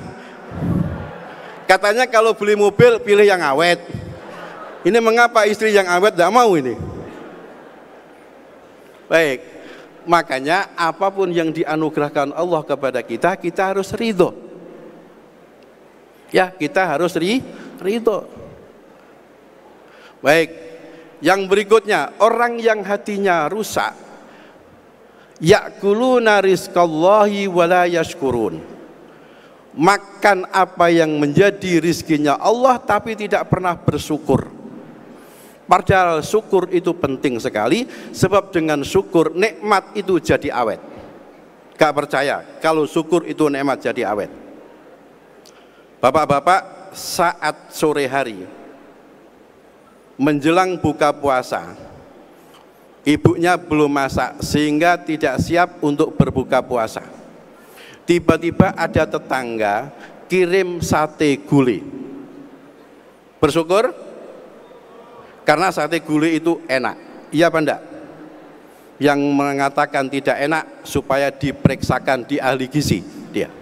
Katanya kalau beli mobil pilih yang awet. Ini mengapa istri yang awet tidak mau ini? Baik, makanya apapun yang dianugerahkan Allah kepada kita, kita harus ridho. Ya, kita harus ridho. Baik, yang berikutnya, orang yang hatinya rusak, ya'kuluna rizqallahi wala yashkurun. Makan apa yang menjadi rizkinya Allah tapi tidak pernah bersyukur. Padahal syukur itu penting sekali, sebab dengan syukur nikmat itu jadi awet. Gak percaya kalau syukur itu nikmat jadi awet. Bapak-bapak, saat sore hari menjelang buka puasa, ibunya belum masak sehingga tidak siap untuk berbuka puasa. Tiba-tiba ada tetangga kirim sate gulai. Bersyukur? Karena sate gulai itu enak. Iya apa enggak? Yang mengatakan tidak enak supaya diperiksakan di ahli gizi dia.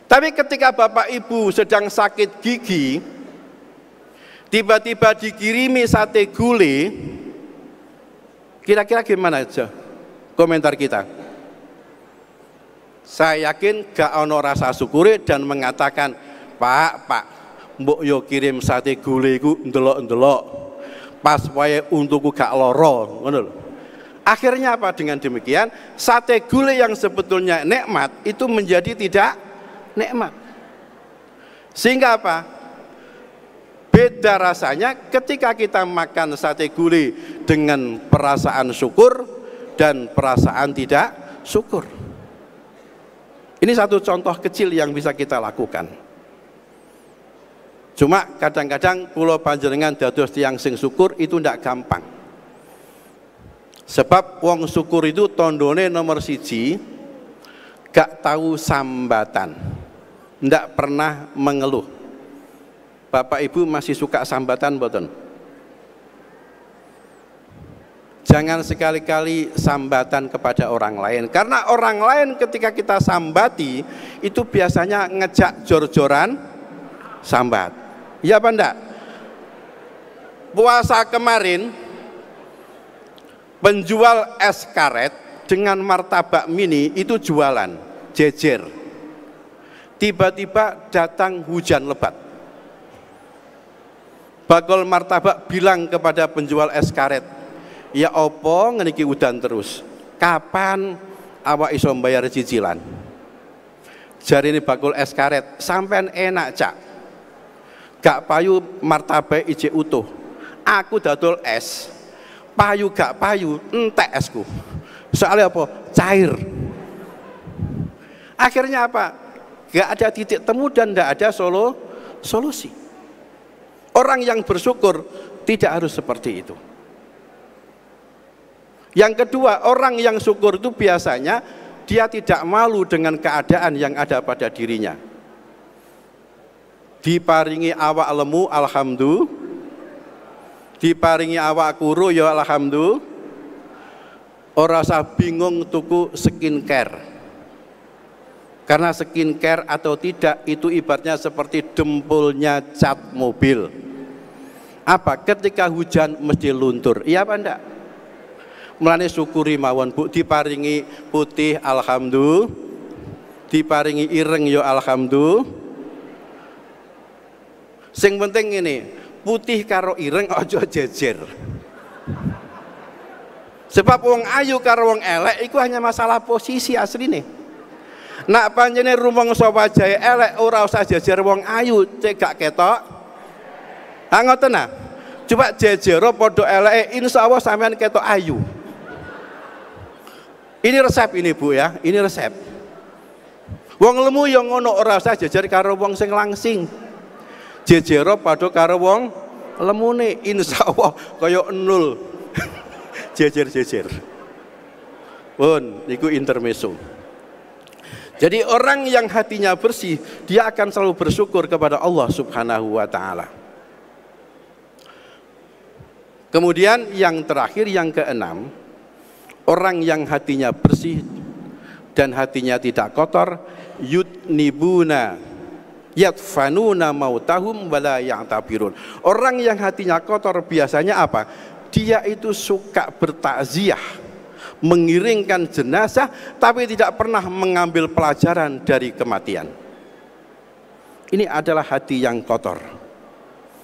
Tapi ketika bapak ibu sedang sakit gigi, tiba-tiba dikirimi sate gulai, kira-kira gimana aja komentar kita? Saya yakin gak ono rasa syukuri dan mengatakan, Pak, mbok yo kirim sate gulai ku ndelok-ndelok, pas wae untukku gak loro, ngono lho. Akhirnya apa? Dengan demikian sate gulai yang sebetulnya nikmat itu menjadi tidak nikmat. Sehingga apa? Beda rasanya ketika kita makan sate gulai dengan perasaan syukur dan perasaan tidak syukur. Ini satu contoh kecil yang bisa kita lakukan. Cuma kadang-kadang pulau panjenengan dados tiyang sing syukur itu tidak gampang. Sebab wong syukur itu tondone nomor 1, gak tahu sambatan, tidak pernah mengeluh. Bapak Ibu masih suka sambatan mboten? Jangan sekali-kali sambatan kepada orang lain, karena orang lain ketika kita sambati itu biasanya ngejak jor-joran sambat. Iya apa enggak? Puasa kemarin penjual es karet dengan martabak mini itu jualan jejer. Tiba-tiba datang hujan lebat. Bakul martabak bilang kepada penjual es karet, ya opo ngeniki udan terus, kapan awak iso bayar cicilan? Jari ini bakul es karet, sampean enak cak, gak payu martabak ije utuh, aku dodol es, payu gak payu entek esku, soalnya apa? Cair. Akhirnya apa? Gak ada titik temu dan gak ada solusi. Orang yang bersyukur tidak harus seperti itu. Yang kedua, orang yang syukur itu biasanya dia tidak malu dengan keadaan yang ada pada dirinya. Diparingi awak lemu, alhamdulillah. Diparingi awak kuru, ya alhamdulillah. Ora usah bingung tuku skincare. Karena skincare atau tidak itu ibaratnya seperti dempulnya cat mobil. Apa? Ketika hujan mesti luntur. Iya apa enggak? Mulane syukuri mawon Bu, diparingi putih alhamdulillah, diparingi ireng yo alhamdulillah. Sing penting ini, putih karo ireng aja jejer. Sebab wong ayu karo wong elek iku hanya masalah posisi asline. Nak panjene rumangsa wajahe elek ora usah jejer wong ayu, cek gak ketok. Ha ngoten nah. Coba jejero padha eleke insyaallah sampean ketok ayu. Ini resep ini Bu ya, ini resep. Wong lemu yang ngono ora usah jejer karo wong sing langsing. Jejero padha karo wong lemune insyaallah kaya nul. Jejer-jejer. Pun niku intermezzo. Jadi orang yang hatinya bersih, dia akan selalu bersyukur kepada Allah Subhanahu wa taala. Kemudian yang terakhir, yang keenam, orang yang hatinya bersih dan hatinya tidak kotor, yudnibuna yadfanuna mautahum wala ya'tabirun. Orang yang hatinya kotor biasanya apa? Dia itu suka bertakziah, mengiringkan jenazah, tapi tidak pernah mengambil pelajaran dari kematian. Ini adalah hati yang kotor,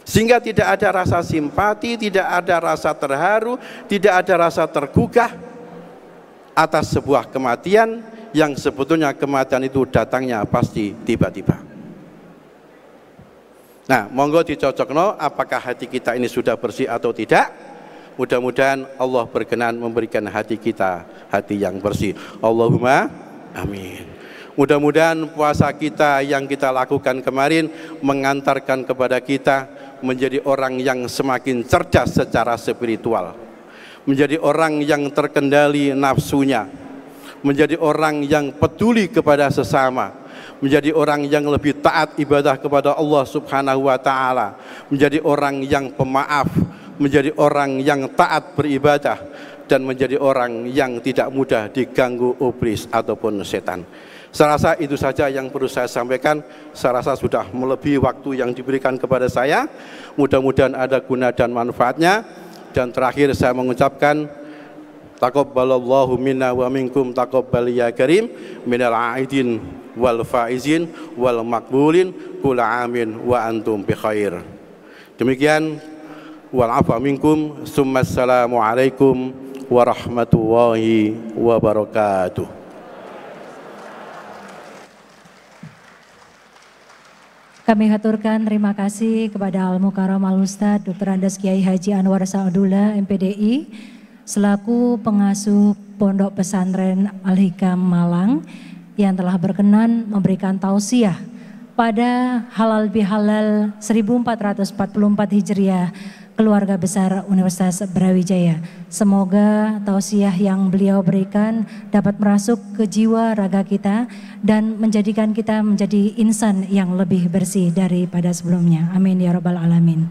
sehingga tidak ada rasa simpati, tidak ada rasa terharu, tidak ada rasa tergugah atas sebuah kematian yang sebetulnya kematian itu datangnya pasti tiba-tiba. Nah, monggo dicocokno apakah hati kita ini sudah bersih atau tidak. Mudah-mudahan Allah berkenan memberikan hati kita hati yang bersih. Allahumma amin. Mudah-mudahan puasa kita yang kita lakukan kemarin mengantarkan kepada kita menjadi orang yang semakin cerdas secara spiritual, menjadi orang yang terkendali nafsunya, menjadi orang yang peduli kepada sesama, menjadi orang yang lebih taat ibadah kepada Allah Subhanahu wa taala, menjadi orang yang pemaaf, menjadi orang yang taat beribadah, dan menjadi orang yang tidak mudah diganggu iblis ataupun setan. Saya rasa itu saja yang perlu saya sampaikan. Saya rasa sudah melebihi waktu yang diberikan kepada saya. Mudah-mudahan ada guna dan manfaatnya. Dan terakhir saya mengucapkan taqabbalallahu minna wa minkum taqabbal ya karim minal aidin wal faizin wal makbulin kul amin wa antum bi khair. Demikian wal afa minkum summa assalamu alaikum warahmatullahi wabarakatuh. Kami haturkan terima kasih kepada Al-Mukarram Al-Ustadz Dr. Andes Kiai Haji Anwar Sa'adullah MPDI selaku pengasuh Pondok Pesantren Al-Hikam Malang yang telah berkenan memberikan tausiah pada halal bihalal 1444 Hijriah keluarga besar Universitas Brawijaya. Semoga tausiah yang beliau berikan dapat merasuk ke jiwa raga kita dan menjadikan kita menjadi insan yang lebih bersih daripada sebelumnya. Amin ya rabbal alamin.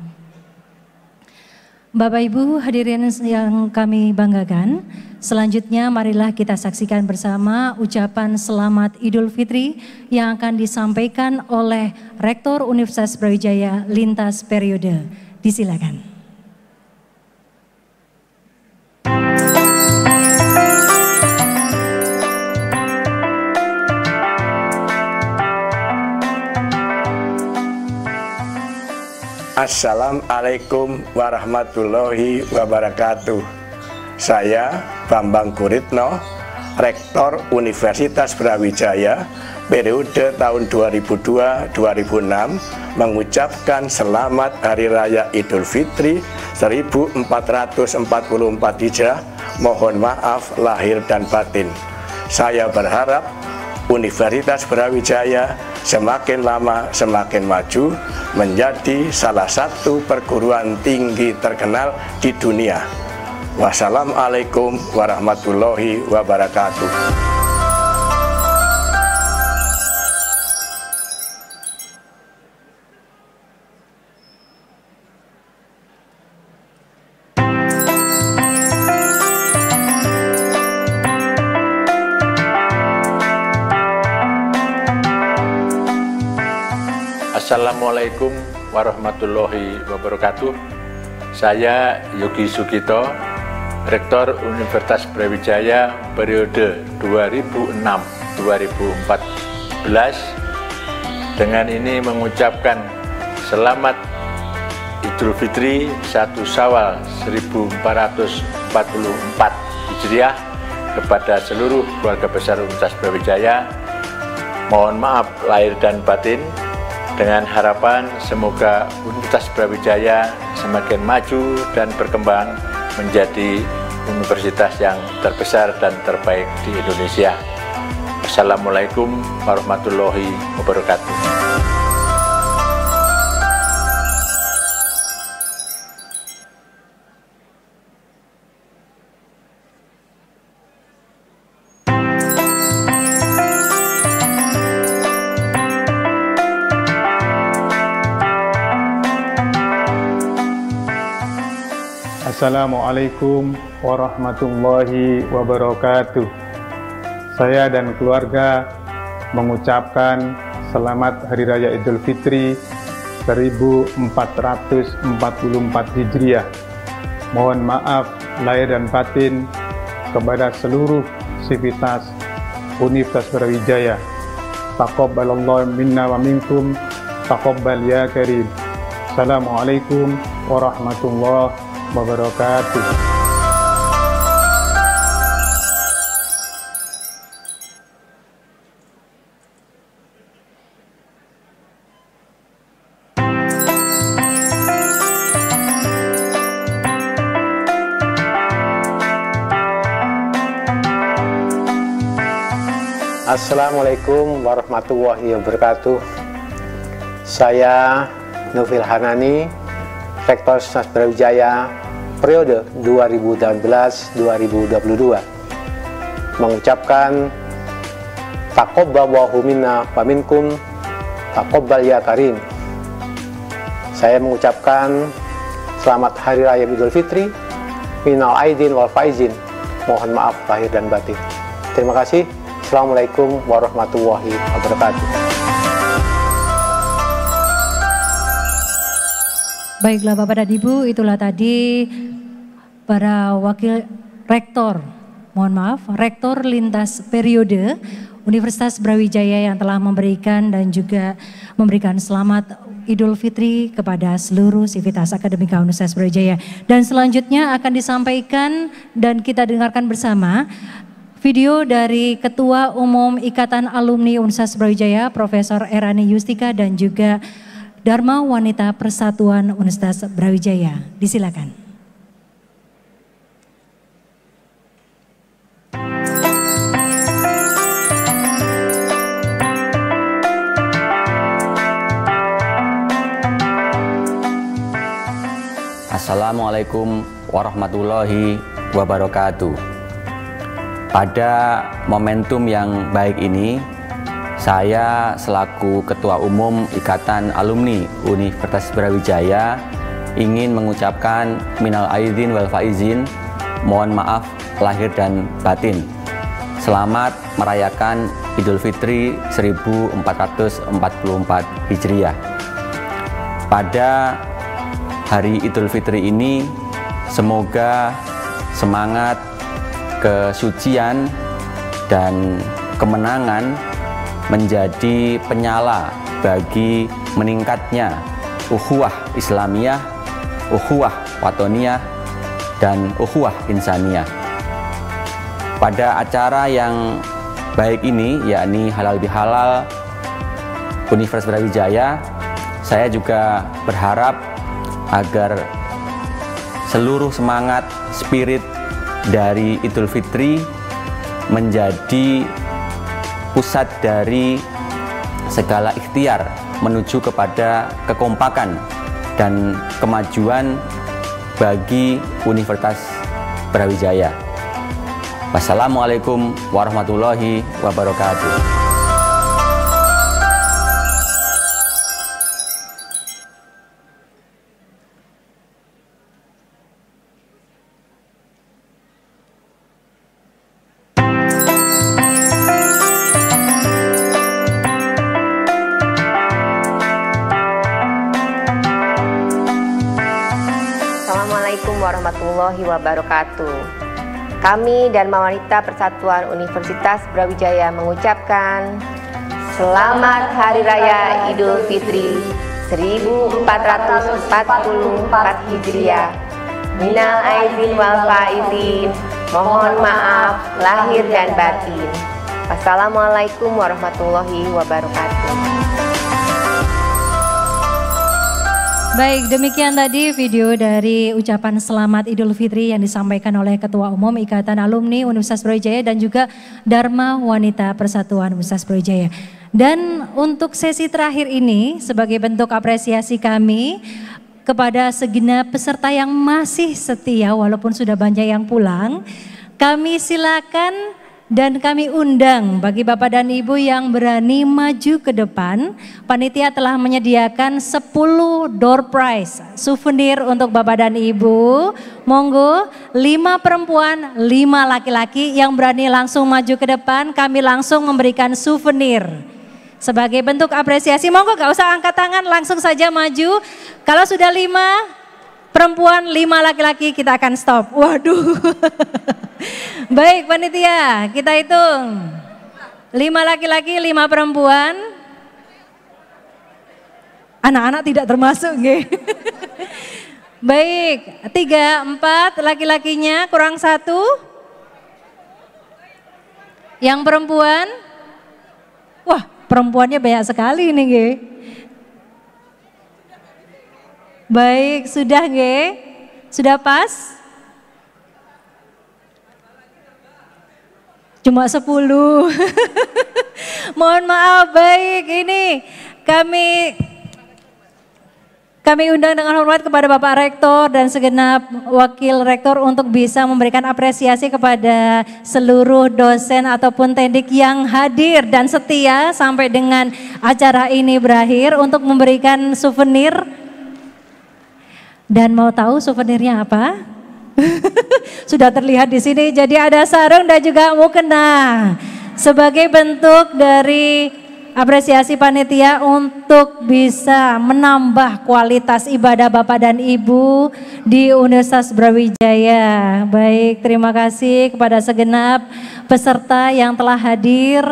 Bapak Ibu hadirin yang kami banggakan, selanjutnya marilah kita saksikan bersama ucapan selamat Idul Fitri yang akan disampaikan oleh Rektor Universitas Brawijaya lintas periode. Disilakan. Assalamualaikum warahmatullahi wabarakatuh. Saya Bambang Guritno, Rektor Universitas Brawijaya periode tahun 2002-2006 mengucapkan selamat Hari Raya Idul Fitri 1444 Hijrah. Mohon maaf lahir dan batin. Saya berharap Universitas Brawijaya semakin lama semakin maju, menjadi salah satu perguruan tinggi terkenal di dunia. Wassalamualaikum warahmatullahi wabarakatuh. Assalamualaikum warahmatullahi wabarakatuh. Saya Yogi Sugito, Rektor Universitas Brawijaya periode 2006-2014. Dengan ini mengucapkan selamat Idul Fitri 1 Syawal 1444 Hijriah kepada seluruh keluarga besar Universitas Brawijaya. Mohon maaf lahir dan batin, dengan harapan semoga Universitas Brawijaya semakin maju dan berkembang menjadi universitas yang terbesar dan terbaik di Indonesia. Assalamualaikum warahmatullahi wabarakatuh. Assalamualaikum warahmatullahi wabarakatuh. Saya dan keluarga mengucapkan selamat Hari Raya Idul Fitri 1444 Hijriah. Mohon maaf lahir dan batin kepada seluruh sivitas Universitas Brawijaya. Taqabbalallahu minna wa minkum, taqabbal ya karim. Assalamualaikum warahmatullahi wabarakatuh. Assalamualaikum warahmatullahi wabarakatuh. Saya Nufil Hanani, Rektor Universitas Brawijaya periode 2018-2022, mengucapkan taqabbalallahu minna wa minkum, taqabbal ya karim. Saya mengucapkan selamat Hari Raya Idul Fitri, minal aidin wal faizin. Mohon maaf lahir dan batin. Terima kasih. Assalamualaikum warahmatullahi wabarakatuh. Baiklah Bapak dan Ibu, itulah tadi para wakil rektor, mohon maaf, rektor lintas periode Universitas Brawijaya yang telah memberikan dan juga memberikan selamat Idul Fitri kepada seluruh sivitas akademika Universitas Brawijaya. Dan selanjutnya akan disampaikan dan kita dengarkan bersama video dari Ketua Umum Ikatan Alumni Universitas Brawijaya, Profesor Erani Yustika dan juga Dharma Wanita Persatuan Universitas Brawijaya. Disilakan. Assalamualaikum warahmatullahi wabarakatuh. Pada momentum yang baik ini, saya selaku Ketua Umum Ikatan Alumni Universitas Brawijaya ingin mengucapkan minal aidin wal faizin, mohon maaf lahir dan batin. Selamat merayakan Idul Fitri 1444 Hijriah. Pada hari Idul Fitri ini, semoga semangat kesucian dan kemenangan menjadi penyala bagi meningkatnya ukhuwah Islamiyah, ukhuwah watoniyah, dan ukhuwah insaniyah. Pada acara yang baik ini, yakni Halal Bihalal Universitas Brawijaya, saya juga berharap agar seluruh semangat spirit dari Idul Fitri menjadi pusat dari segala ikhtiar menuju kepada kekompakan dan kemajuan bagi Universitas Brawijaya. Wassalamualaikum warahmatullahi wabarakatuh. Warahmatullahi wabarakatuh. Kami Dharma Wanita Persatuan Universitas Brawijaya mengucapkan Selamat Hari Raya Idul Fitri 1444 Hijriah. Minal aidin wal faizin, mohon maaf lahir dan batin. Wassalamualaikum warahmatullahi wabarakatuh. Baik, demikian tadi video dari ucapan selamat Idul Fitri yang disampaikan oleh Ketua Umum Ikatan Alumni Universitas Brawijaya dan juga Dharma Wanita Persatuan Universitas Brawijaya. Dan untuk sesi terakhir ini sebagai bentuk apresiasi kami kepada segenap peserta yang masih setia walaupun sudah banyak yang pulang, kami silakan dan kami undang bagi Bapak dan Ibu yang berani maju ke depan. Panitia telah menyediakan 10 door prize souvenir untuk Bapak dan Ibu. Monggo 5 perempuan, 5 laki-laki yang berani langsung maju ke depan, kami langsung memberikan souvenir. Sebagai bentuk apresiasi, monggo gak usah angkat tangan, langsung saja maju. Kalau sudah 5 perempuan, 5 laki-laki, kita akan stop. Waduh. Baik panitia, kita hitung 5 laki-laki, 5 perempuan. Anak-anak tidak termasuk nggih. Baik, 3, 4 laki-lakinya kurang 1. Yang perempuan, wah perempuannya banyak sekali nih nggih. Baik, sudah nggih? Sudah pas? Cuma 10. Mohon maaf, baik ini kami undang dengan hormat kepada Bapak Rektor dan segenap Wakil Rektor untuk bisa memberikan apresiasi kepada seluruh dosen ataupun tendik yang hadir dan setia sampai dengan acara ini berakhir untuk memberikan souvenir. Dan mau tahu souvenirnya apa? Sudah terlihat di sini, jadi ada sarung dan juga mukena sebagai bentuk dari apresiasi panitia untuk bisa menambah kualitas ibadah Bapak dan Ibu di Universitas Brawijaya. Baik, terima kasih kepada segenap peserta yang telah hadir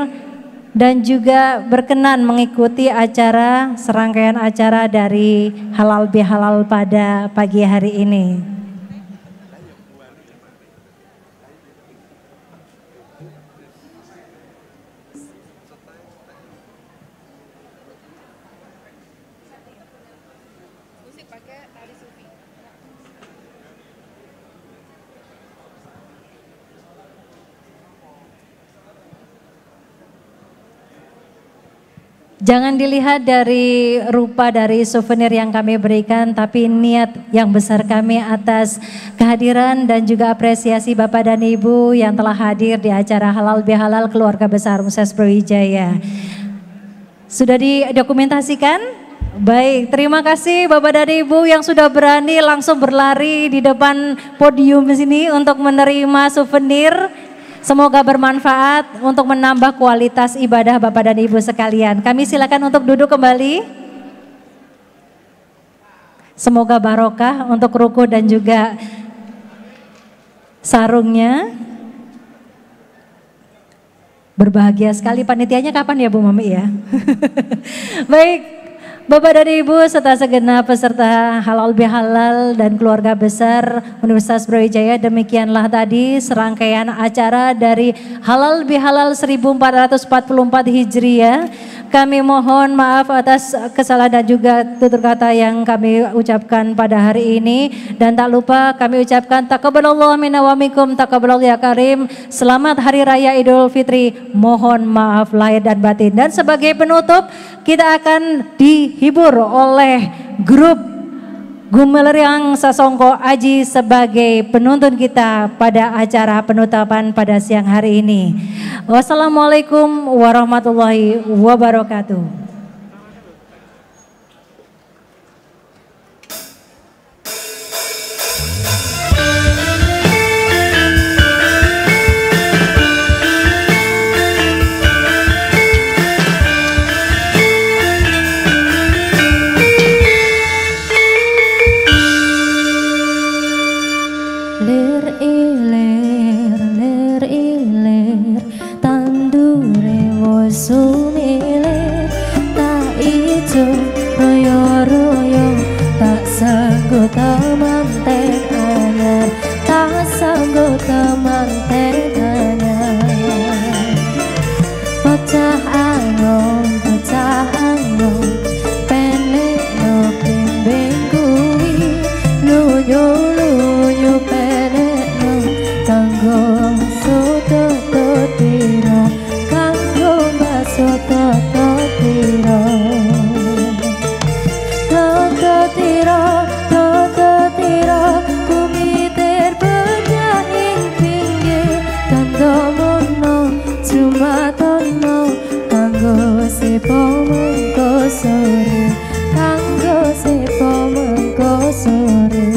dan juga berkenan mengikuti acara serangkaian acara dari Halal Bihalal pada pagi hari ini. Jangan dilihat dari rupa dari souvenir yang kami berikan, tapi niat yang besar kami atas kehadiran dan juga apresiasi Bapak dan Ibu yang telah hadir di acara Halal Bihalal Keluarga Besar Universitas Brawijaya. Sudah didokumentasikan Baik, terima kasih Bapak dan Ibu yang sudah berani langsung berlari di depan podium sini untuk menerima souvenir. Semoga bermanfaat untuk menambah kualitas ibadah Bapak dan Ibu sekalian. Kami silakan untuk duduk kembali. Semoga barokah untuk ruku dan juga sarungnya. Berbahagia sekali panitianya kapan ya Bu Mami ya? Baik. Bapak dan Ibu serta segenap peserta halal bihalal dan keluarga besar Universitas Brawijaya, demikianlah tadi serangkaian acara dari halal bihalal 1444 Hijriah. Kami mohon maaf atas kesalahan dan juga tutur kata yang kami ucapkan pada hari ini. Dan tak lupa kami ucapkan taqabbalallahu minna wa minkum, taqabbalallahu ya karim. Selamat Hari Raya Idul Fitri. Mohon maaf lahir dan batin. Dan sebagai penutup kita akan dihibur oleh grup Gumelerang Sasongko Aji sebagai penuntun kita pada acara penutupan pada siang hari ini. Wassalamualaikum warahmatullahi wabarakatuh. Sumilir tak ijo royo-royo, tak sanggup temanten anyar, tak sanggup temanten anyar. Bocah anom penek no bimbing kuwi, luyu penek no kanggo soto tiro, soto tiro, kumiter bedah ing pinggir, kandomono cuma tono, kanggo sepo mengko sore, kanggo sepo mengko sore.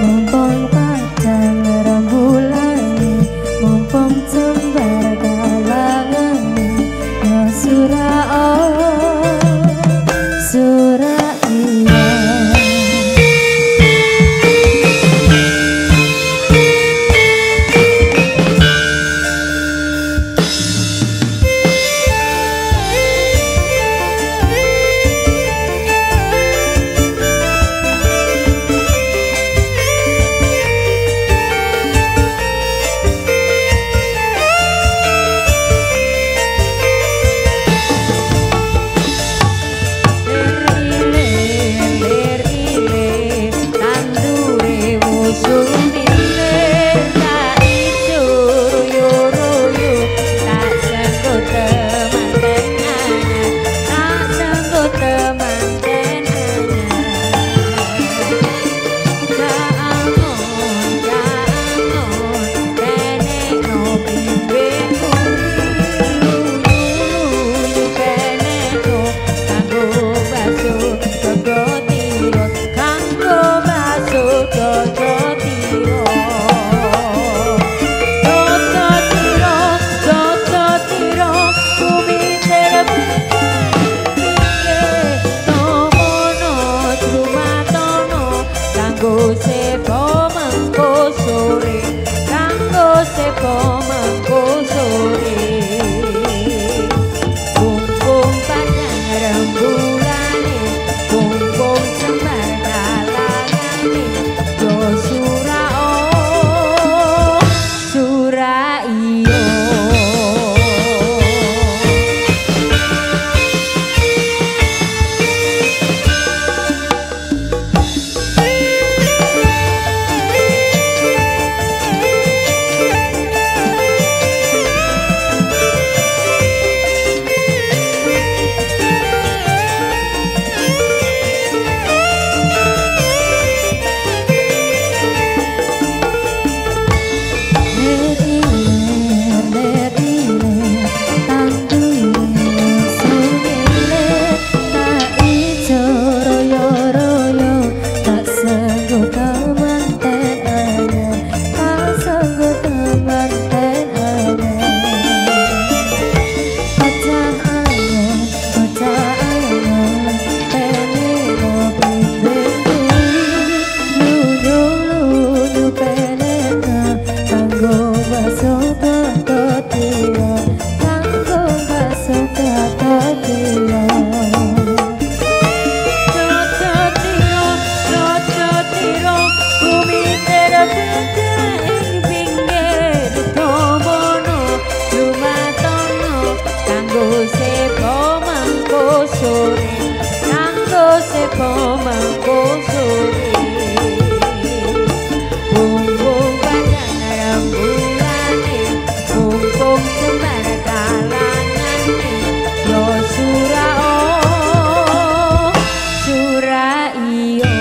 Mumpung padang rembulan, mumpung jembar surah iya. mumpung sembara kalangan yo surao suraio.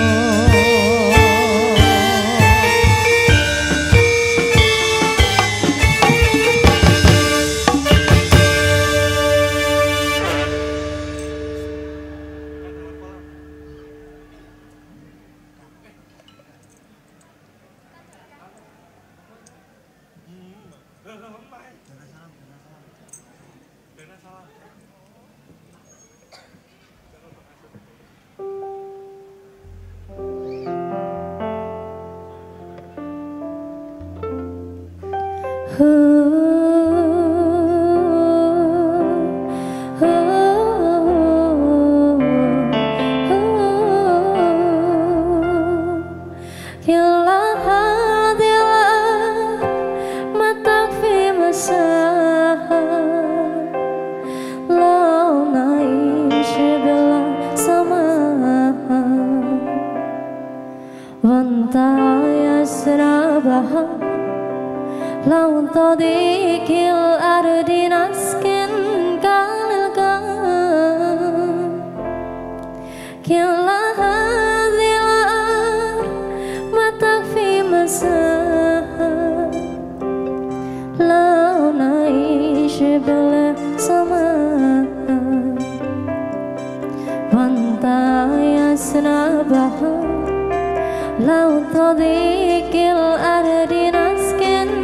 لو تضيق الأرض نسكن كالقمر كل هذه الأرض ما تكفي مساحة لو نعيش بلا سماء وانت يسرى بحر لو تضيق الأرض نسكن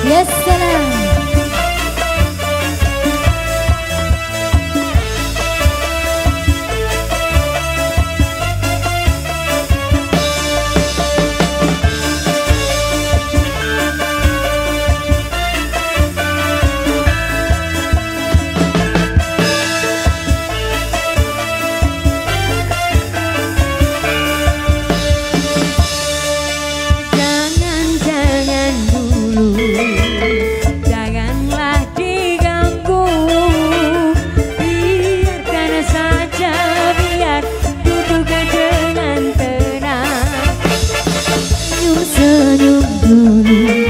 Ya salam. Jangan dulu, janganlah diganggu, biarkan saja, biar duduk dengan tenang. Senyum dulu,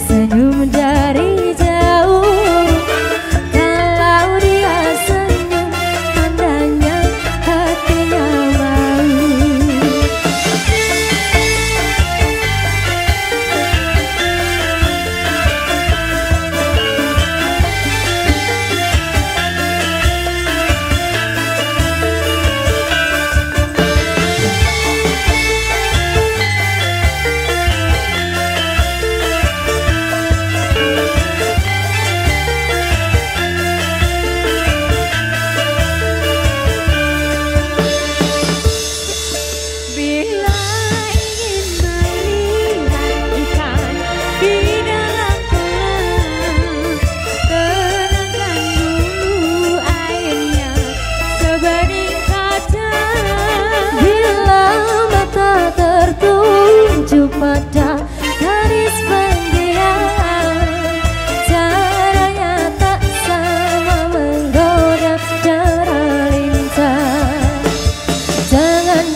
senyum dari jauh. Kalau dia senyum, tandanya hatinya mau. Bila ingin melihat ikan di dalam kolam, tenangkan dulu airnya sebening kaca. Bila mata tertuju pada garis panggilan, caranya tak sama menggoda darah lintah. Jangan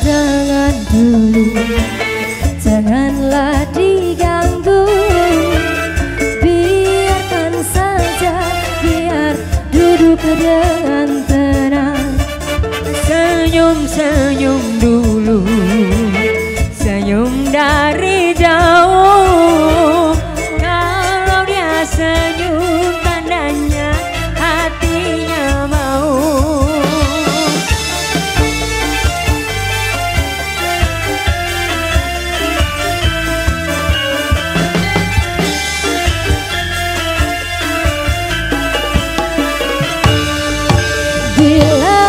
dulu, janganlah diganggu, biarkan saja, biar duduk dengan tenang. Senyum dulu, senyum dari jauh. Kalau dia senyum, tandanya hatinya mau. Bila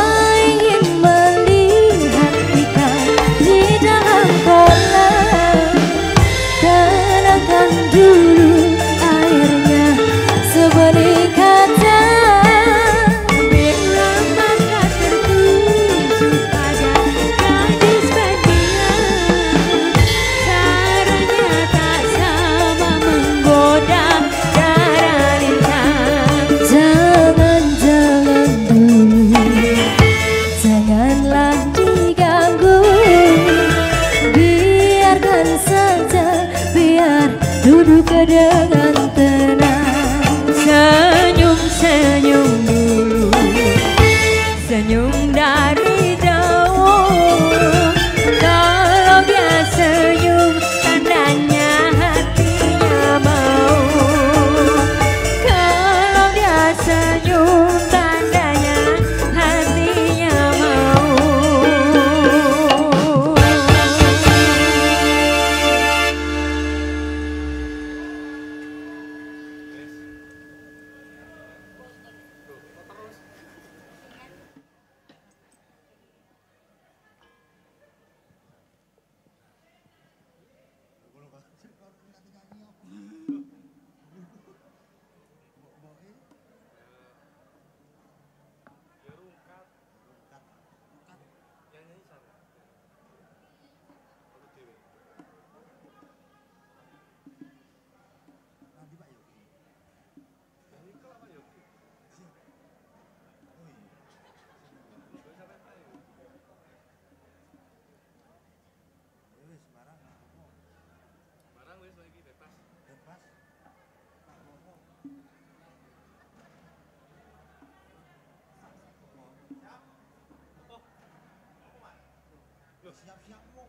ingin melihat ikan di dalam kolam, tenangkan dulu airnya sebening kaca. Bila mata tertuju pada gadis panggilan, caranya tak sama menggoda darah lintang. Jangan dulu, janganlah diganggu, biarkan saja, biar duduk dengan tenang. Senyum dulu, senyum dari jauh. Kalau dia senyum, tandanya hatinya mau. Kalau dia senyum, tandanya hatinya mau. Siap-siap mau.